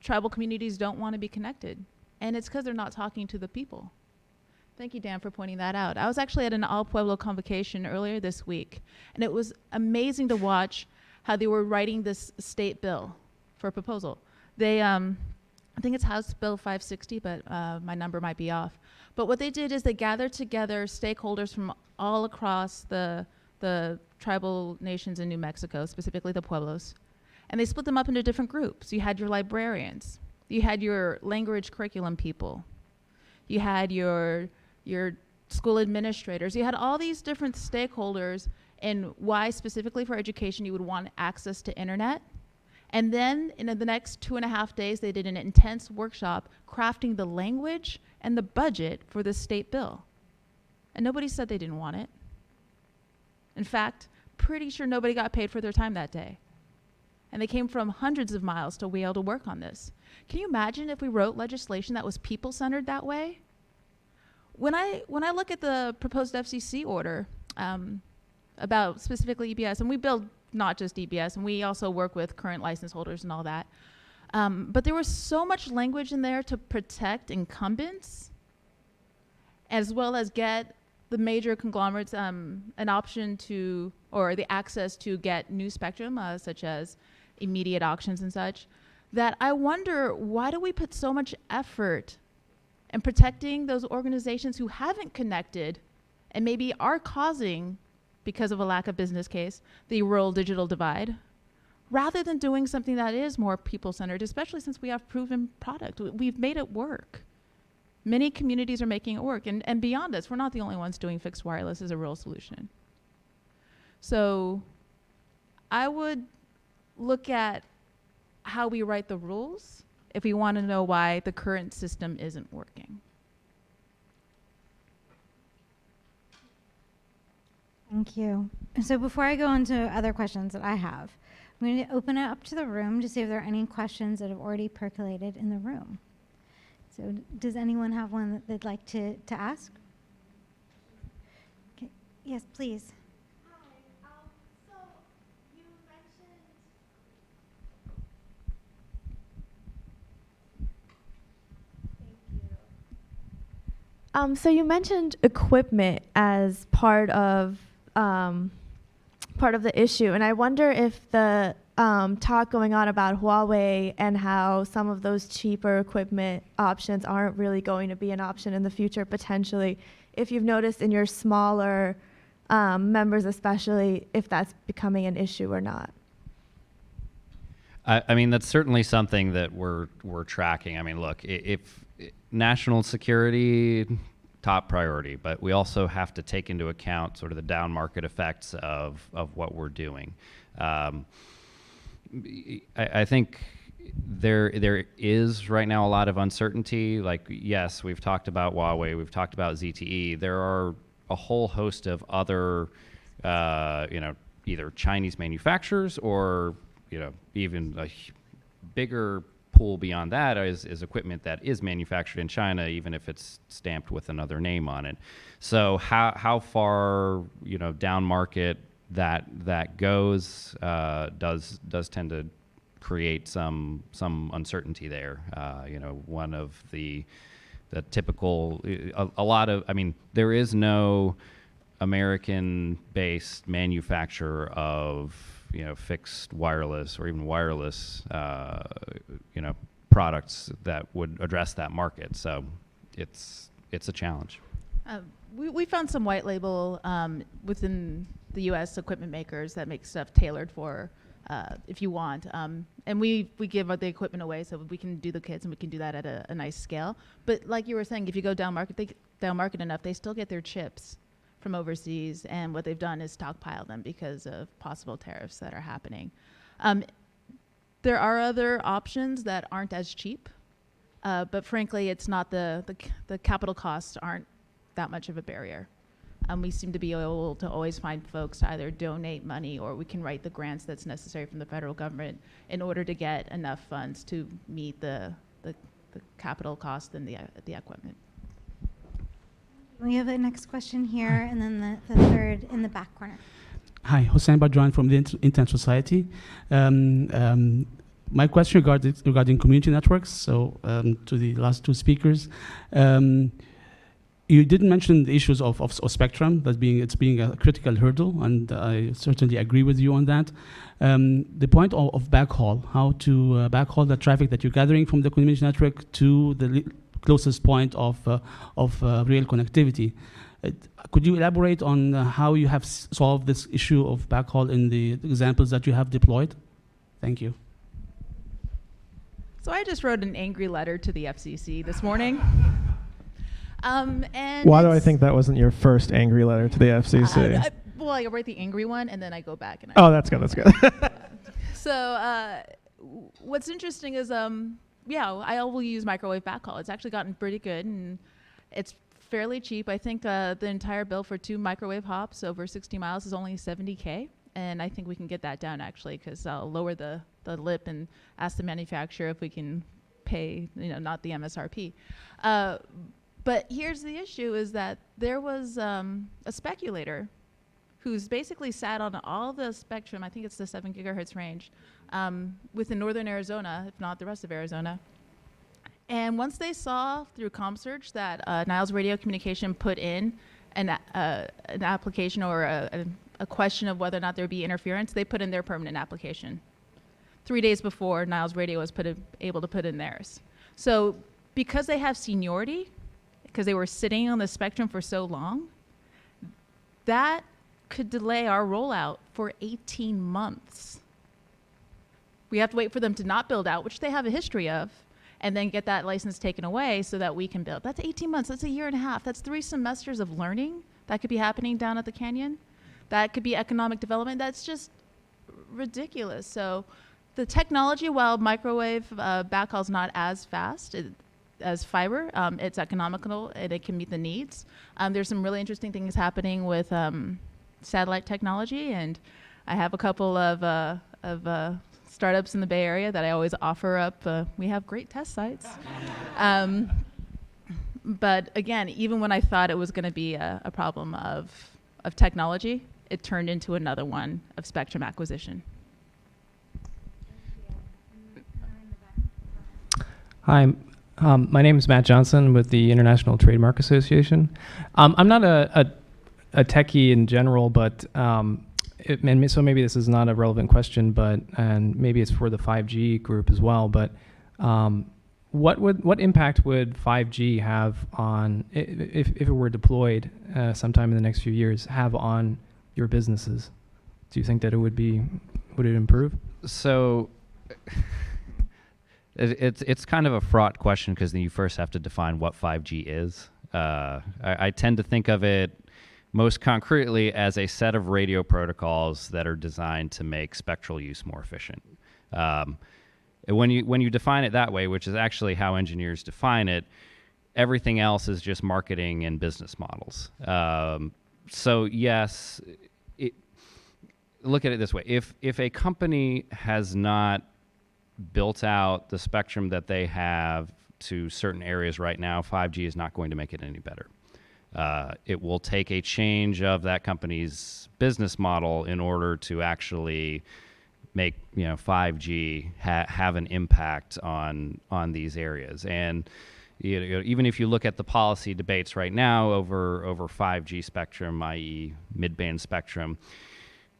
tribal communities don't want to be connected, and it's because they're not talking to the people. Thank you, Dan, for pointing that out. I was actually at an All Pueblo convocation earlier this week, and it was amazing to watch how they were writing this state bill for a proposal. They, I think it's House Bill 560, but my number might be off. But what they did is they gathered together stakeholders from all across the tribal nations in New Mexico, specifically the Pueblos, and they split them up into different groups. You had your librarians, you had your language curriculum people, you had your school administrators, you had all these different stakeholders and why specifically for education you would want access to internet. And then in the next 2.5 days, they did an intense workshop crafting the language and the budget for this state bill. And nobody said they didn't want it. In fact, pretty sure nobody got paid for their time that day. And they came from hundreds of miles to be able to work on this. Can you imagine if we wrote legislation that was people-centered that way? When I look at the proposed FCC order, about specifically EBS, and we build not just EBS, and we also work with current license holders and all that. But there was so much language in there to protect incumbents, as well as get the major conglomerates an option to, or the access to get new spectrum, such as immediate auctions and such, that I wonder, why do we put so much effort in protecting those organizations who haven't connected and maybe are causing, because of a lack of business case, the rural digital divide, rather than doing something that is more people-centered, especially since we have proven product. We've made it work. Many communities are making it work, and beyond us, we're not the only ones doing fixed wireless as a rural solution. So I would look at how we write the rules if we want to know why the current system isn't working. Thank you. And so before I go into other questions that I have, I'm going to open it up to the room to see if there are any questions that have already percolated in the room. So does anyone have one that they'd like to ask? Okay. Yes, please. Hi. So you mentioned. Thank you. So you mentioned equipment as part of the issue, and I wonder if the talk going on about Huawei and how some of those cheaper equipment options aren't really going to be an option in the future potentially, if you've noticed in your smaller members especially, if that's becoming an issue or not. I mean, that's certainly something that we're tracking. I mean, look, if national security, top priority, but we also have to take into account sort of the down market effects of what we're doing. I think there is right now a lot of uncertainty. Like, yes, we've talked about Huawei, we've talked about ZTE. There are a whole host of other, either Chinese manufacturers or, even a bigger pool beyond that is equipment that is manufactured in China, even if it's stamped with another name on it. So how far, down market that goes does tend to create some uncertainty there. One of the typical, a lot of, there is no American-based manufacturer of fixed wireless or even wireless products that would address that market. So it's a challenge. We found some white label within the U.S. equipment makers that make stuff tailored for if you want. And we give the equipment away, so we can do the kits, and we can do that at a nice scale. But like you were saying, if you go down market enough, they still get their chips from overseas, and what they've done is stockpile them because of possible tariffs that are happening. There are other options that aren't as cheap, but frankly, it's not the capital costs aren't that much of a barrier. We seem to be able to always find folks to either donate money, or we can write the grants that's necessary from the federal government in order to get enough funds to meet the capital cost and the equipment. We have a next question here, and then the third in the back corner. Hi, Hossein Badran from the Internet Society. My question regarding community networks, so to the last two speakers. You didn't mention the issues of spectrum, that being a critical hurdle, and I certainly agree with you on that. The point of backhaul, how to backhaul the traffic that you're gathering from the community network to the closest point of real connectivity. Could you elaborate on how you have solved this issue of backhaul in the examples that you have deployed? Thank you. So I just wrote an angry letter to the FCC this morning. And Why do I think that wasn't your first angry letter to the FCC? Well, I write the angry one, and then I go back and I. Oh, that's good. That's good. So what's interesting is, I will use microwave backhaul. It's actually gotten pretty good, and it's fairly cheap. I think the entire bill for 2 microwave hops over 60 miles is only $70K, and I think we can get that down actually, because I'll lower the lip and ask the manufacturer if we can pay, not the MSRP. But here's the issue: is that there was a speculator who's basically sat on all the spectrum. I think it's the 7 gigahertz range within northern Arizona, if not the rest of Arizona. And once they saw through ComSearch that Niles Radio Communication put in an application or a question of whether or not there would be interference, they put in their permanent application 3 days before Niles Radio was able to put in theirs. So because they have seniority, because they were sitting on the spectrum for so long, that could delay our rollout for 18 months. We have to wait for them to not build out, which they have a history of, and then get that license taken away so that we can build. That's 18 months. That's a year and a half. That's 3 semesters of learning that could be happening down at the canyon. That could be economic development. That's just ridiculous. So the technology, while microwave backhaul is not as fast as fiber, it's economical and it can meet the needs. There's some really interesting things happening with satellite technology, and I have a couple of startups in the Bay Area that I always offer up. We have great test sites. But again, even when I thought it was going to be a problem of technology, it turned into another one of spectrum acquisition. Hi, my name is Matt Johnson with the International Trademark Association. I'm not a techie in general, but so maybe this is not a relevant question, and maybe it's for the 5G group as well. But what impact would 5G have on, if it were deployed sometime in the next few years, have on your businesses? Do you think that would it improve? So it's kind of a fraught question, because then you first have to define what 5G is. I tend to think of it most concretely as a set of radio protocols that are designed to make spectral use more efficient. When you define it that way, which is actually how engineers define it, everything else is just marketing and business models. So yes, look at it this way. If a company has not built out the spectrum that they have to certain areas right now, 5G is not going to make it any better. It will take a change of that company's business model in order to actually make 5G have an impact on these areas. And even if you look at the policy debates right now over 5G spectrum, i.e. mid-band spectrum,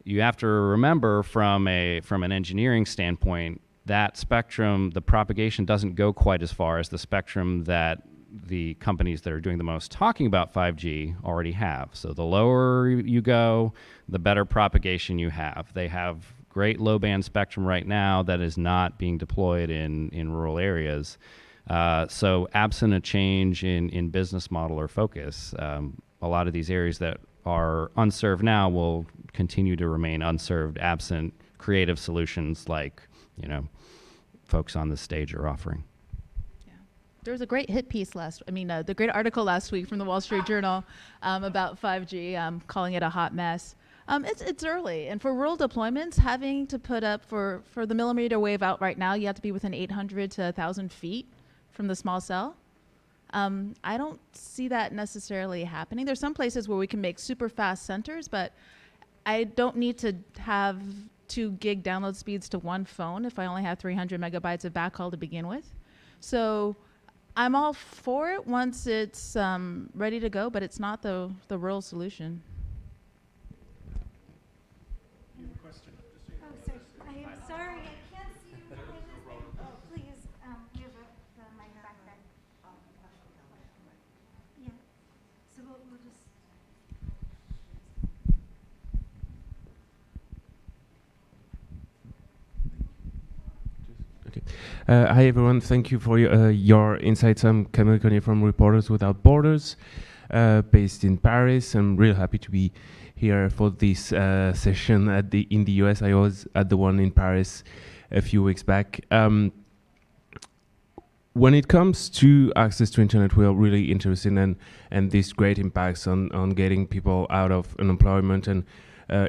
you have to remember from an engineering standpoint, that spectrum, the propagation doesn't go quite as far as the spectrum that the companies that are doing the most talking about 5G already have. So the lower you go, the better propagation you have. They have great low-band spectrum right now that is not being deployed in rural areas. So absent a change in business model or focus, a lot of these areas that are unserved now will continue to remain unserved absent creative solutions like, folks on the stage are offering. There was a great hit piece the great article last week from the Wall Street Journal about 5G, calling it a hot mess. It's early, and for rural deployments, having to put up for the millimeter wave out right now, you have to be within 800 to 1,000 feet from the small cell. I don't see that necessarily happening. There's some places where we can make super fast centers, but I don't need to have 2 gig download speeds to one phone if I only have 300 megabytes of backhaul to begin with. So I'm all for it once it's ready to go, but it's not the rural solution. Oh, sorry. I am sorry. I can't see you. Oh, please, we have the mic back there. Yeah. So we'll just. Okay. Hi everyone, thank you for your insights. I'm Camille Connier from Reporters Without Borders, based in Paris. I'm really happy to be here for this session in the US. I was at the one in Paris a few weeks back. When it comes to access to internet, we are really interested in these great impacts on getting people out of unemployment and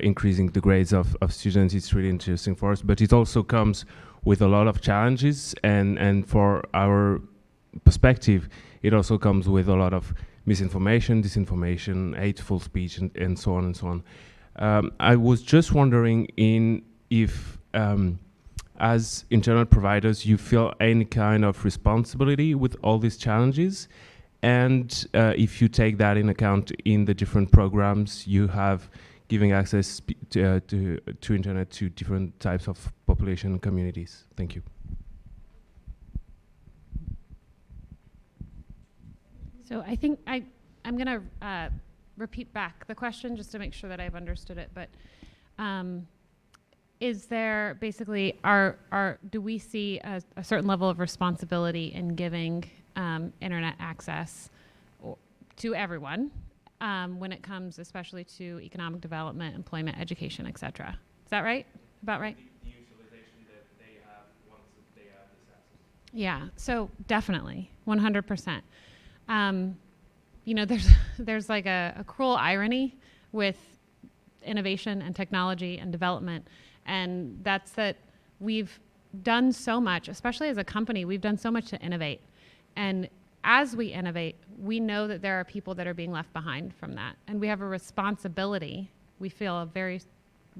increasing the grades of students. It's really interesting for us, but it also comes with a lot of challenges, and for our perspective, it also comes with a lot of misinformation, disinformation, hateful speech, and so on and so on. I was just wondering if as internet providers, you feel any kind of responsibility with all these challenges, and if you take that in account in the different programs you have giving access to internet to different types of population communities. Thank you. So I think I'm going to repeat back the question just to make sure that I've understood it. But is there basically, do we see a certain level of responsibility in giving internet access to everyone when it comes especially to economic development, employment, education, et cetera? Is that right? About right? The utilization that they have once they have this access. Yeah, so definitely, 100%. There's like a cruel irony with innovation and technology and development, and that's that we've done so much, especially as a company, we've done so much to innovate. And as we innovate, we know that there are people that are being left behind from that. And we have a responsibility, we feel a very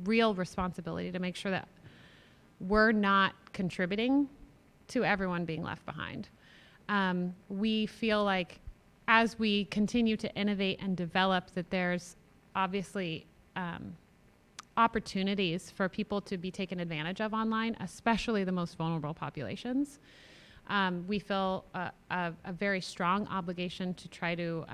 real responsibility to make sure that we're not contributing to everyone being left behind. We feel like as we continue to innovate and develop, that there's obviously opportunities for people to be taken advantage of online, especially the most vulnerable populations. We feel a very strong obligation to try to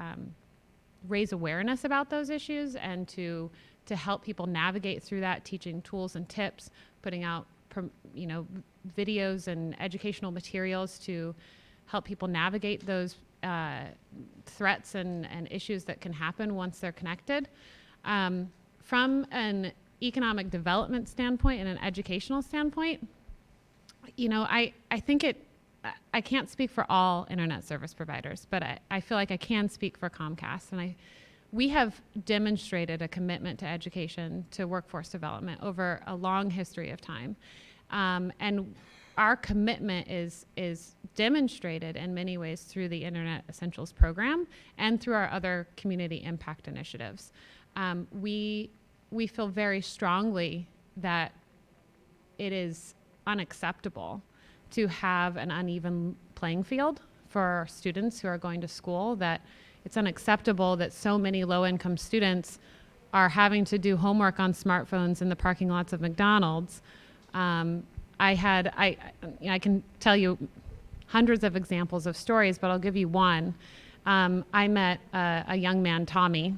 raise awareness about those issues and to help people navigate through that, teaching tools and tips, putting out videos and educational materials to help people navigate those threats and issues that can happen once they're connected. From an economic development standpoint and an educational standpoint, I think I can't speak for all internet service providers, but I feel like I can speak for Comcast. And we have demonstrated a commitment to education, to workforce development over a long history of time. And our commitment is demonstrated in many ways through the Internet Essentials program and through our other community impact initiatives. We feel very strongly that it is unacceptable to have an uneven playing field for students who are going to school, that it's unacceptable that so many low-income students are having to do homework on smartphones in the parking lots of McDonald's. I can tell you hundreds of examples of stories, but I'll give you one. I met a young man, Tommy.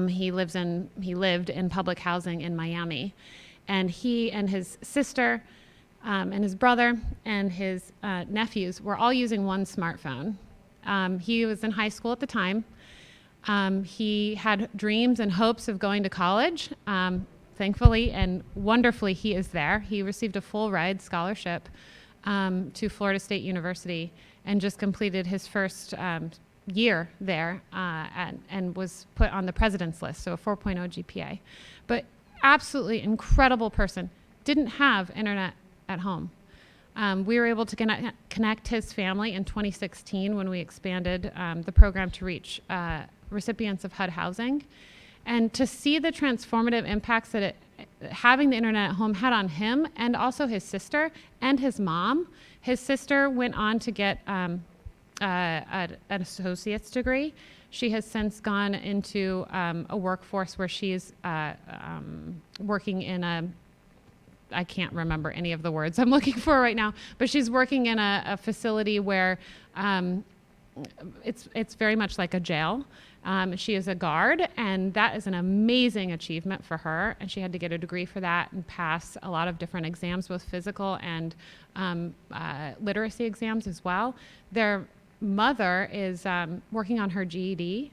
He lived in public housing in Miami, And he and his sister and his brother and his nephews were all using one smartphone. He was in high school at the time. He had dreams and hopes of going to college. Thankfully and wonderfully, he is there. He received a full ride scholarship to Florida State University and just completed his first year there and was put on the president's list, so a 4.0 GPA. But absolutely incredible person. Didn't have internet at home. We were able to connect his family in 2016 when we expanded the program to reach recipients of HUD housing. And to see the transformative impacts that having the internet at home had on him and also his sister and his mom. His sister went on to get an associate's degree. She has since gone into a workforce where she's working in I can't remember any of the words I'm looking for right now, but she's working in a facility where it's very much like a jail. She is a guard, and that is an amazing achievement for her. And she had to get a degree for that and pass a lot of different exams, both physical and literacy exams as well. Their mother is working on her GED.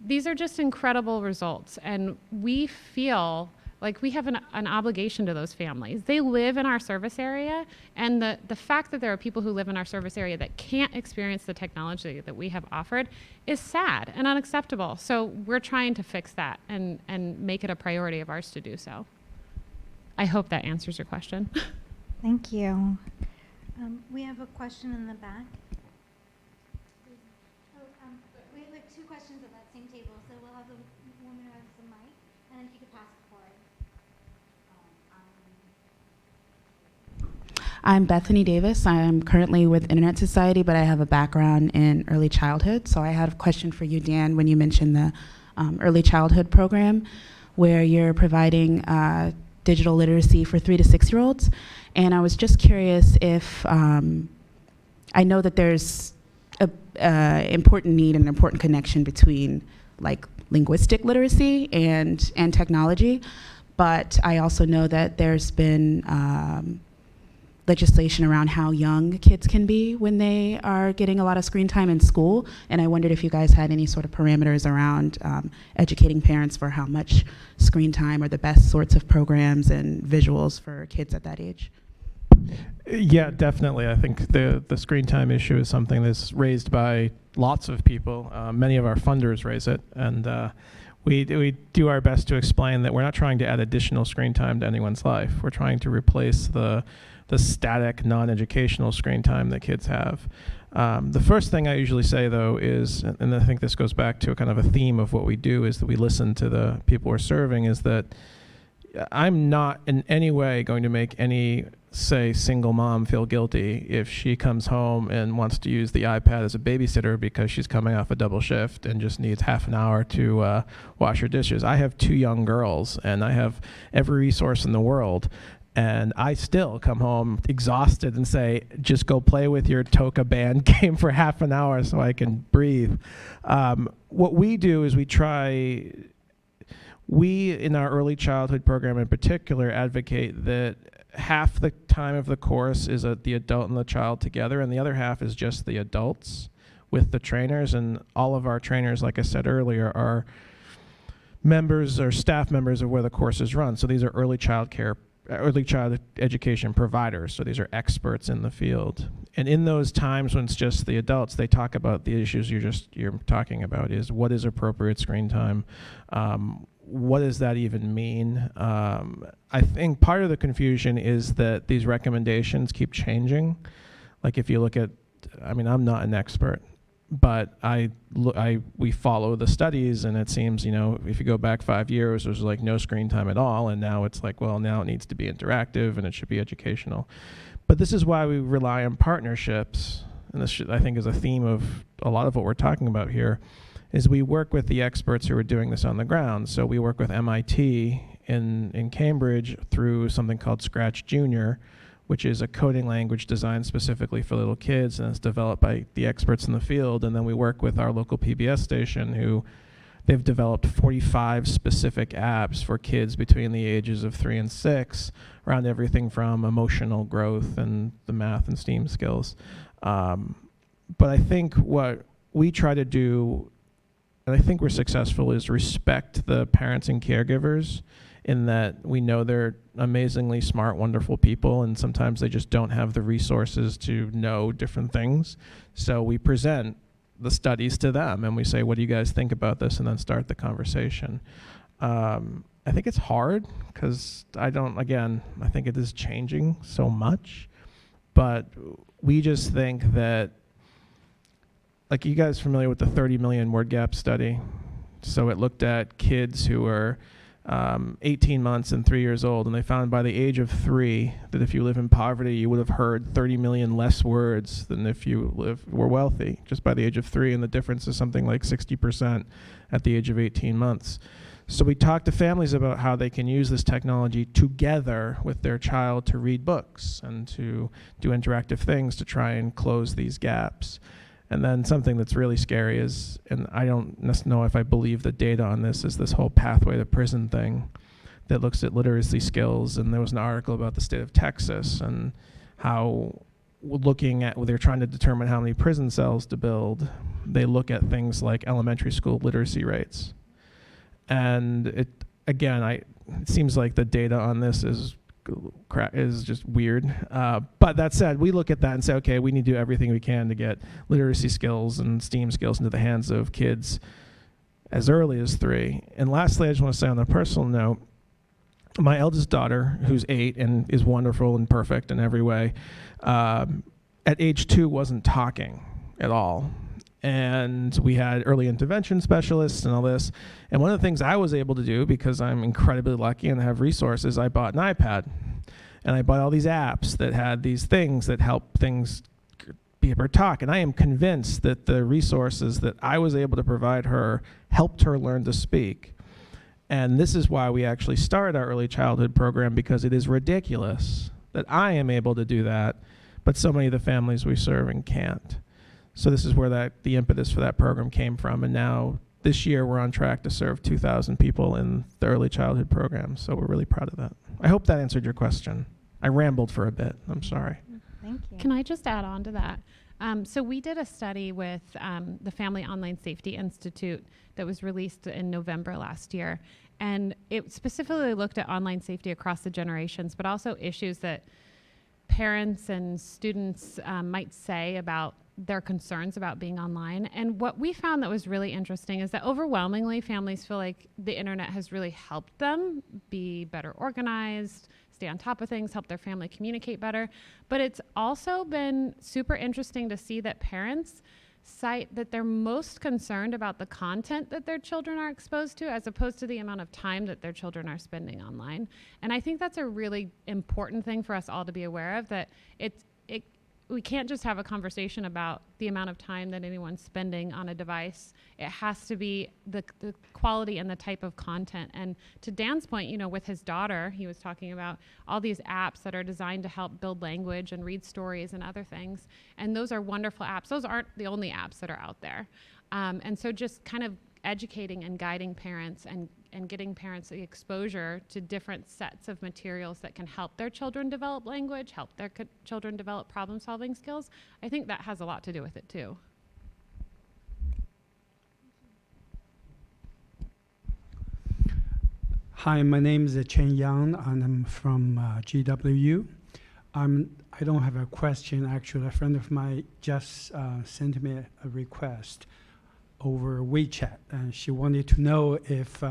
These are just incredible results, and we feel like we have an obligation to those families. They live in our service area, and the fact that there are people who live in our service area that can't experience the technology that we have offered is sad and unacceptable. So we're trying to fix that and make it a priority of ours to do so. I hope that answers your question. Thank you. We have a question in the back. We have two questions at that same table, so we'll have the woman who has the mic, and if you could pass it forward. I'm Bethany Davis. I'm currently with Internet Society, but I have a background in early childhood. So I had a question for you, Dan, when you mentioned the early childhood program, where you're providing digital literacy for 3 to 6-year-olds. And I was just curious if, I know that there's a important need and an important connection between like linguistic literacy and technology, but I also know that there's been legislation around how young kids can be when they are getting a lot of screen time in school, and I wondered if you guys had any sort of parameters around educating parents for how much screen time are the best sorts of programs and visuals for kids at that age. Yeah, definitely. I think the screen time issue is something that's raised by lots of people. Many of our funders raise it, and we do our best to explain that we're not trying to add additional screen time to anyone's life. We're trying to replace the static, non-educational screen time that kids have. The first thing I usually say, though, is, and I think this goes back to a kind of a theme of what we do, is that we listen to the people we're serving, is that I'm not in any way going to make any, say, single mom feel guilty if she comes home and wants to use the iPad as a babysitter because she's coming off a double shift and just needs half an hour to wash her dishes. I have 2 young girls, and I have every resource in the world. And I still come home exhausted and say, just go play with your Toka band game for half an hour so I can breathe. What we do is we in our early childhood program in particular advocate that half the time of the course is the adult and the child together, and the other half is just the adults with the trainers. And all of our trainers, like I said earlier, are members or staff members of where the course is run. So these are early child education providers. So these are experts in the field. And in those times when it's just the adults, they talk about the issues you're talking about, is what is appropriate screen time? What does that even mean? I think part of the confusion is that these recommendations keep changing. Like if you look at, I mean, I'm not an expert, but we follow the studies, and it seems, if you go back 5 years, there's like no screen time at all, and now it's like, well, now it needs to be interactive and it should be educational. But this is why we rely on partnerships, and this I think is a theme of a lot of what we're talking about here, is we work with the experts who are doing this on the ground. So we work with MIT in Cambridge through something called Scratch Junior, which is a coding language designed specifically for little kids, and it's developed by the experts in the field. And then we work with our local PBS station, who they've developed 45 specific apps for kids between the ages of 3 and 6 around everything from emotional growth and the math and STEAM skills. But I think what we try to do, and I think we're successful, is respect the parents and caregivers in that we know they're amazingly smart, wonderful people, and sometimes they just don't have the resources to know different things. So we present the studies to them and we say, what do you guys think about this? And then start the conversation. I think it's hard because I think it is changing so much, but we just think that, like, you guys familiar with the 30 million word gap study? So it looked at kids who were 18 months and 3 years old, and they found by the age of 3 that if you live in poverty, you would have heard 30 million less words than if you were wealthy, just by the age of 3, and the difference is something like 60% at the age of 18 months. So we talk to families about how they can use this technology together with their child to read books and to do interactive things to try and close these gaps. And then something that's really scary is, and I don't know if I believe the data on this, is this whole pathway to prison thing that looks at literacy skills. And there was an article about the state of Texas and how they're trying to determine how many prison cells to build. They look at things like elementary school literacy rates. And it seems like the data on this is just weird. But that said, we look at that and say, okay, we need to do everything we can to get literacy skills and STEAM skills into the hands of kids as early as 3. And lastly, I just want to say on a personal note, my eldest daughter, who's 8 and is wonderful and perfect in every way, at age 2 wasn't talking at all. And we had early intervention specialists and all this. And one of the things I was able to do, because I'm incredibly lucky and have resources, I bought an iPad. And I bought all these apps that had these things that help things be able to talk. And I am convinced that the resources that I was able to provide her helped her learn to speak. And this is why we actually started our early childhood program, because it is ridiculous that I am able to do that, but so many of the families we serve can't. So this is where the impetus for that program came from. And now this year we're on track to serve 2,000 people in the early childhood program. So we're really proud of that. I hope that answered your question. I rambled for a bit. I'm sorry. Thank you. Can I just add on to that? So we did a study with the Family Online Safety Institute that was released in November last year. And it specifically looked at online safety across the generations, but also issues that parents and students might say about their concerns about being online. And what we found that was really interesting is that overwhelmingly families feel like the internet has really helped them be better organized, stay on top of things, help their family communicate better. But it's also been super interesting to see that parents cite that they're most concerned about the content that their children are exposed to as opposed to the amount of time that their children are spending online. And I think that's a really important thing for us all to be aware of, that we can't just have a conversation about the amount of time that anyone's spending on a device. It has to be the quality and the type of content. And to Dan's point, with his daughter, he was talking about all these apps that are designed to help build language and read stories and other things. And those are wonderful apps. Those aren't the only apps that are out there. And so just kind of educating and guiding parents and getting parents the exposure to different sets of materials that can help their children develop language, help their children develop problem-solving skills, I think that has a lot to do with it too. Hi, my name is Chen Yang, and I'm from GWU. I don't have a question, actually. A friend of mine just sent me a request over WeChat, and she wanted to know if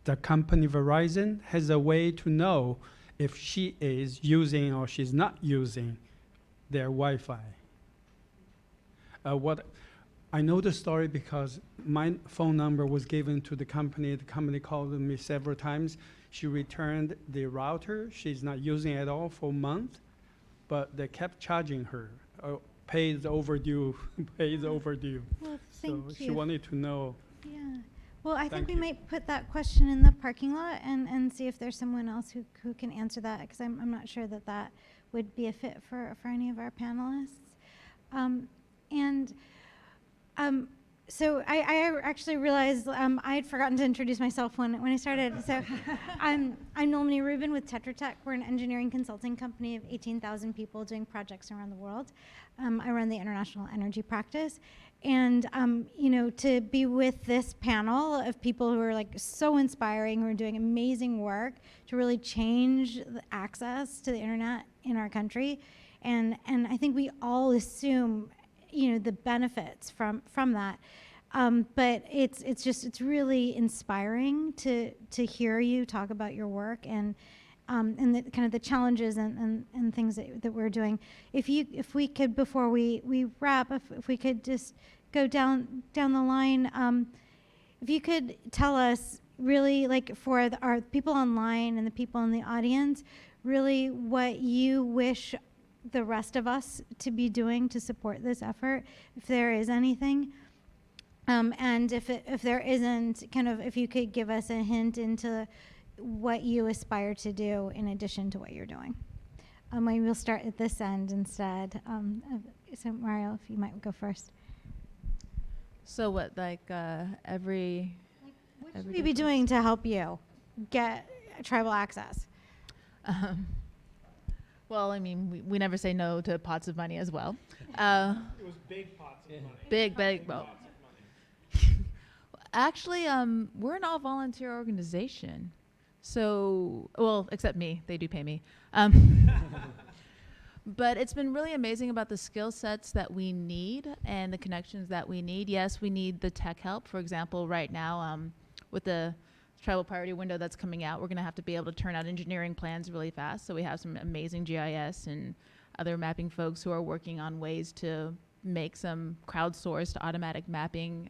the company Verizon has a way to know if she is using or she's not using their Wi-Fi. I know the story because my phone number was given to the company. The company called me several times. She returned the router. She's not using it at all for a month, but they kept charging her. Pays overdue, pays overdue. Well, So thank she you. wanted to know. Yeah. Well, I think Thank we you. might put that question in the parking lot and see if there's someone else who can answer that, because I'm not sure that would be a fit for any of our panelists. So I actually realized I had forgotten to introduce myself when I started. So I'm Nilmini Rubin with TetraTech. We're an engineering consulting company of 18,000 people doing projects around the world. I run the international energy practice. And, to be with this panel of people who are like so inspiring, who are doing amazing work to really change the access to the internet in our country. And I think we all assume the benefits from that. But it's really inspiring to hear you talk about your work and the kind of the challenges and things that we're doing. If we could, before we wrap, if we could just go down the line, if you could tell us really, like, for our people online and the people in the audience, really what you wish the rest of us to be doing to support this effort, if there is anything. And if there isn't, kind of, if you could give us a hint into what you aspire to do in addition to what you're doing. Maybe we'll start at this end instead. So Mariel, if you might go first. So what, like every... What should we be doing to help you get tribal access? Well, I mean, we never say no to pots of money as well. It was big pots of money. Big, well. Actually, we're an all-volunteer organization. So, well, except me. They do pay me. But it's been really amazing about the skill sets that we need and the connections that we need. Yes, we need the tech help. For example, right now, with the tribal priority window that's coming out, we're going to have to be able to turn out engineering plans really fast. So we have some amazing GIS and other mapping folks who are working on ways to make some crowdsourced automatic mapping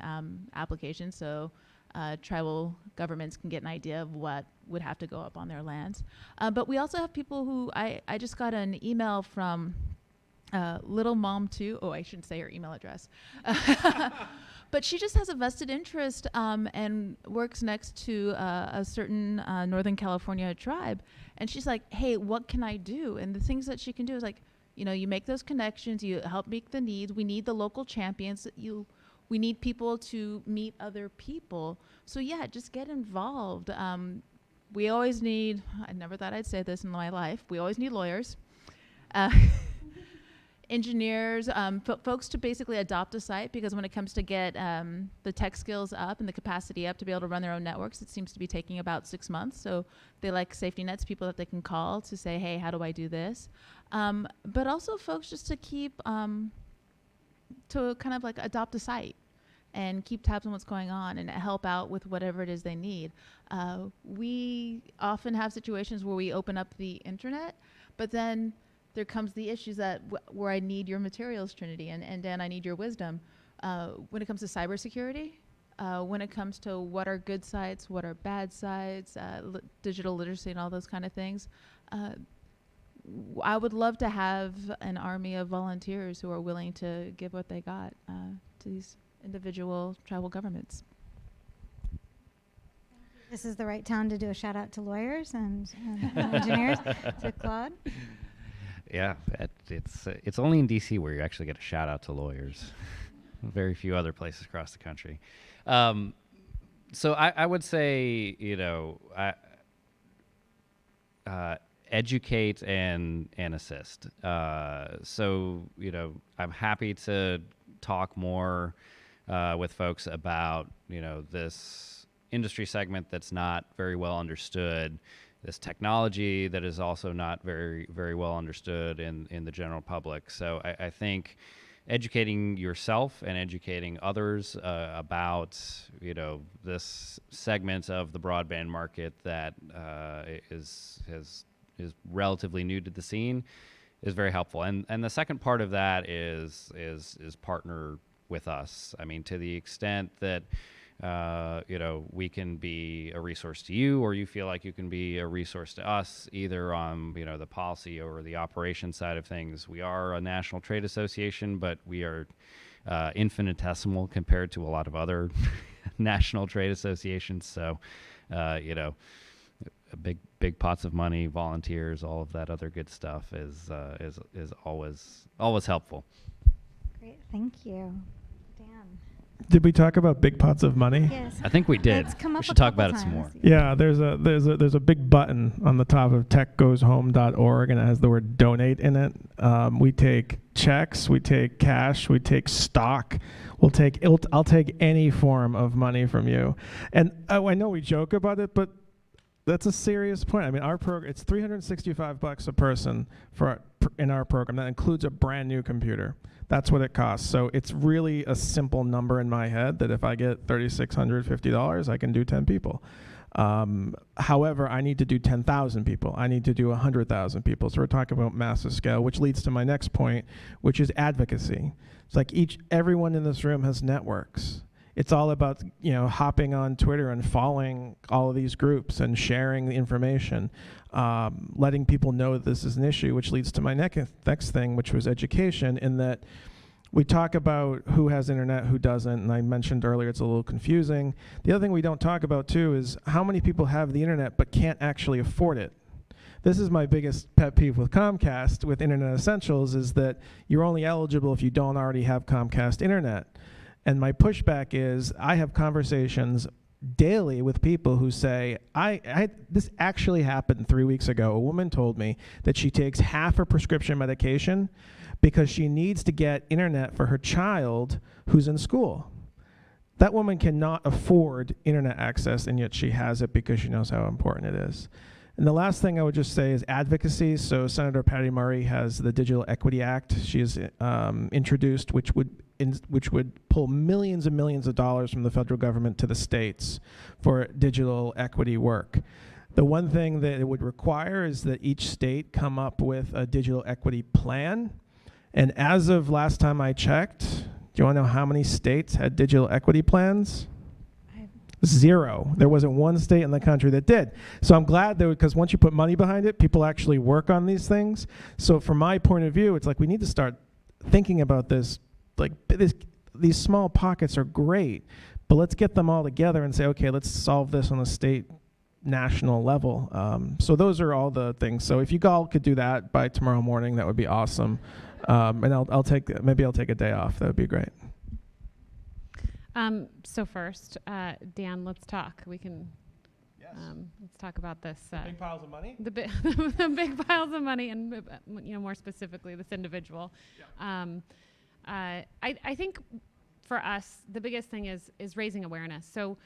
applications so tribal governments can get an idea of what would have to go up on their lands. But we also have people who, I just got an email from Little Mom 2. Oh, I shouldn't say her email address. But she just has a vested interest and works next to a certain Northern California tribe. And she's like, hey, what can I do? And the things that she can do is like, you make those connections, you help meet the needs. We need the local champions. We need people to meet other people. So yeah, just get involved. We always need, I never thought I'd say this in my life, we always need lawyers. Engineers, folks to basically adopt a site, because when it comes to get the tech skills up and the capacity up to be able to run their own networks, it seems to be taking about 6 months. So they like safety nets, people that they can call to say, hey, how do I do this? But also folks just to keep, to kind of like adopt a site and keep tabs on what's going on and help out with whatever it is they need. We often have situations where we open up the internet, but then there comes the issues that where I need your materials, Trinity, and Dan, I need your wisdom. When it comes to cybersecurity, when it comes to what are good sites, what are bad sites, digital literacy and all those kind of things, I would love to have an army of volunteers who are willing to give what they got to these individual tribal governments. This is the right town to do a shout out to lawyers and engineers. To Claude. Yeah, it's only in DC where you actually get a shout out to lawyers. Very few other places across the country. So I would say, educate and assist. So I'm happy to talk more with folks about this industry segment that's not very well understood, this technology that is also not very, very well understood in the general public. So I think educating yourself and educating others about this segment of the broadband market that is relatively new to the scene is very helpful. And the second part of that is partner with us. I mean, to the extent that we can be a resource to you, or you feel like you can be a resource to us, either on the policy or the operation side of things. We are a national trade association, but we are infinitesimal compared to a lot of other national trade associations. So, big pots of money, volunteers, all of that other good stuff is always helpful. Great, thank you, Dan. Did we talk about big pots of money? Yes. I think we did. It's come up We should a talk couple about it some more. times. Yeah, there's a big button on the top of techgoeshome.org, and it has the word donate in it. We take checks, we take cash, we take stock. I'll take any form of money from you. And I know we joke about it, but that's a serious point. I mean, our program, it's $365 a person in our program. That includes a brand new computer. That's what it costs. So it's really a simple number in my head that if I get $3,650, I can do 10 people. However, I need to do 10,000 people. I need to do 100,000 people. So we're talking about massive scale, which leads to my next point, which is advocacy. It's like everyone in this room has networks. It's all about, hopping on Twitter and following all of these groups and sharing the information, letting people know that this is an issue, which leads to my next thing, which was education, in that we talk about who has internet, who doesn't, and I mentioned earlier it's a little confusing. The other thing we don't talk about, too, is how many people have the internet but can't actually afford it. This is my biggest pet peeve with Comcast, with Internet Essentials, is that you're only eligible if you don't already have Comcast internet. And my pushback is I have conversations daily with people who say, this actually happened 3 weeks ago. A woman told me that she takes half her prescription medication because she needs to get internet for her child who's in school. That woman cannot afford internet access, and yet she has it because she knows how important it is. And the last thing I would just say is advocacy. So Senator Patty Murray has the Digital Equity Act she has introduced, which would pull millions and millions of dollars from the federal government to the states for digital equity work. The one thing that it would require is that each state come up with a digital equity plan. And as of last time I checked, do you want to know how many states had digital equity plans? 0. There wasn't one state in the country that did. So I'm glad that, because once you put money behind it, people actually work on these things. So from my point of view, it's like we need to start thinking about this. Like these small pockets are great, but let's get them all together and say, okay, let's solve this on a state, national level. So those are all the things. So if you all could do that by tomorrow morning, that would be awesome. And I'll take a day off. That would be great. So first, Dan, let's talk. We can, let's talk about this. Big piles of money? The big piles of money, and more specifically, this individual. Yeah. I think for us, the biggest thing is raising awareness. So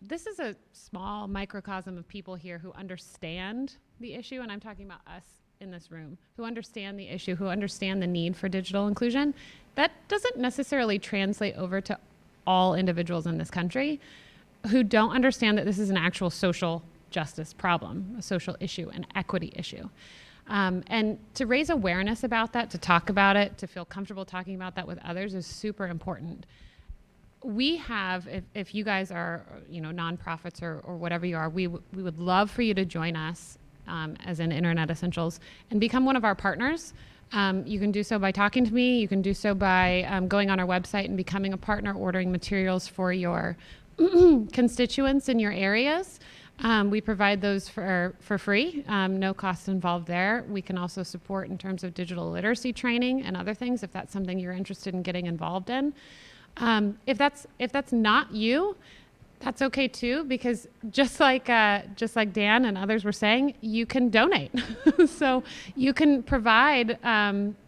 this is a small microcosm of people here who understand the issue, and I'm talking about us in this room, who understand the issue, who understand the need for digital inclusion. That doesn't necessarily translate over to all individuals in this country who don't understand that this is an actual social justice problem, a social issue, an equity issue. And to raise awareness about that, to talk about it, to feel comfortable talking about that with others is super important. We have, if you guys are, nonprofits or whatever you are, we would love for you to join us as in Internet Essentials and become one of our partners. You can do so by talking to me. You can do so by going on our website and becoming a partner, ordering materials for your constituents in your areas. We provide those for free, no cost involved there. We can also support in terms of digital literacy training and other things if that's something you're interested in getting involved in. If that's not you, that's okay too, because just like Dan and others were saying, you can donate. So you can provide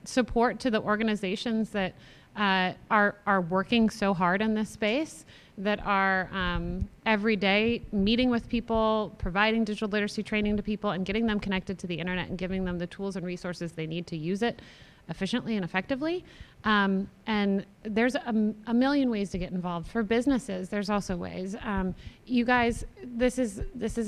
support to the organizations that are working so hard in this space, that are every day meeting with people, providing digital literacy training to people, and getting them connected to the internet and giving them the tools and resources they need to use it efficiently and effectively. And there's a million ways to get involved. For businesses, there's also ways. You guys, this is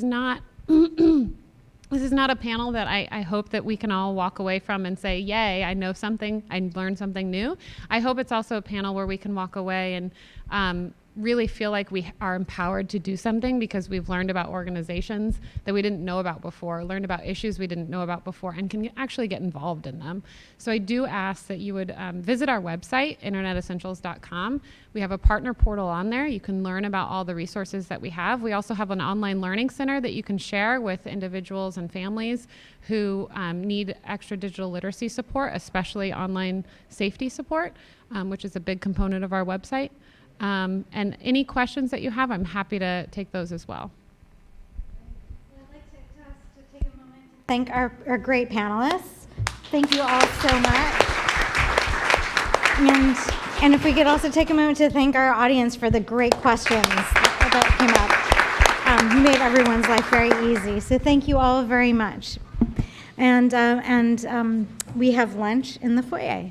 not this is not a panel that I hope that we can all walk away from and say, yay, I know something, I learned something new. I hope it's also a panel where we can walk away and really feel like we are empowered to do something because we've learned about organizations that we didn't know about before, learned about issues we didn't know about before, and can actually get involved in them. So I do ask that you would visit our website, internetessentials.com. We have a partner portal on there. You can learn about all the resources that we have. We also have an online learning center that you can share with individuals and families who need extra digital literacy support, especially online safety support, which is a big component of our website. And any questions that you have, I'm happy to take those as well. I'd like to take a moment to thank our great panelists. Thank you all so much. And if we could also take a moment to thank our audience for the great questions that came up. You made everyone's life very easy. So thank you all very much. And we have lunch in the foyer.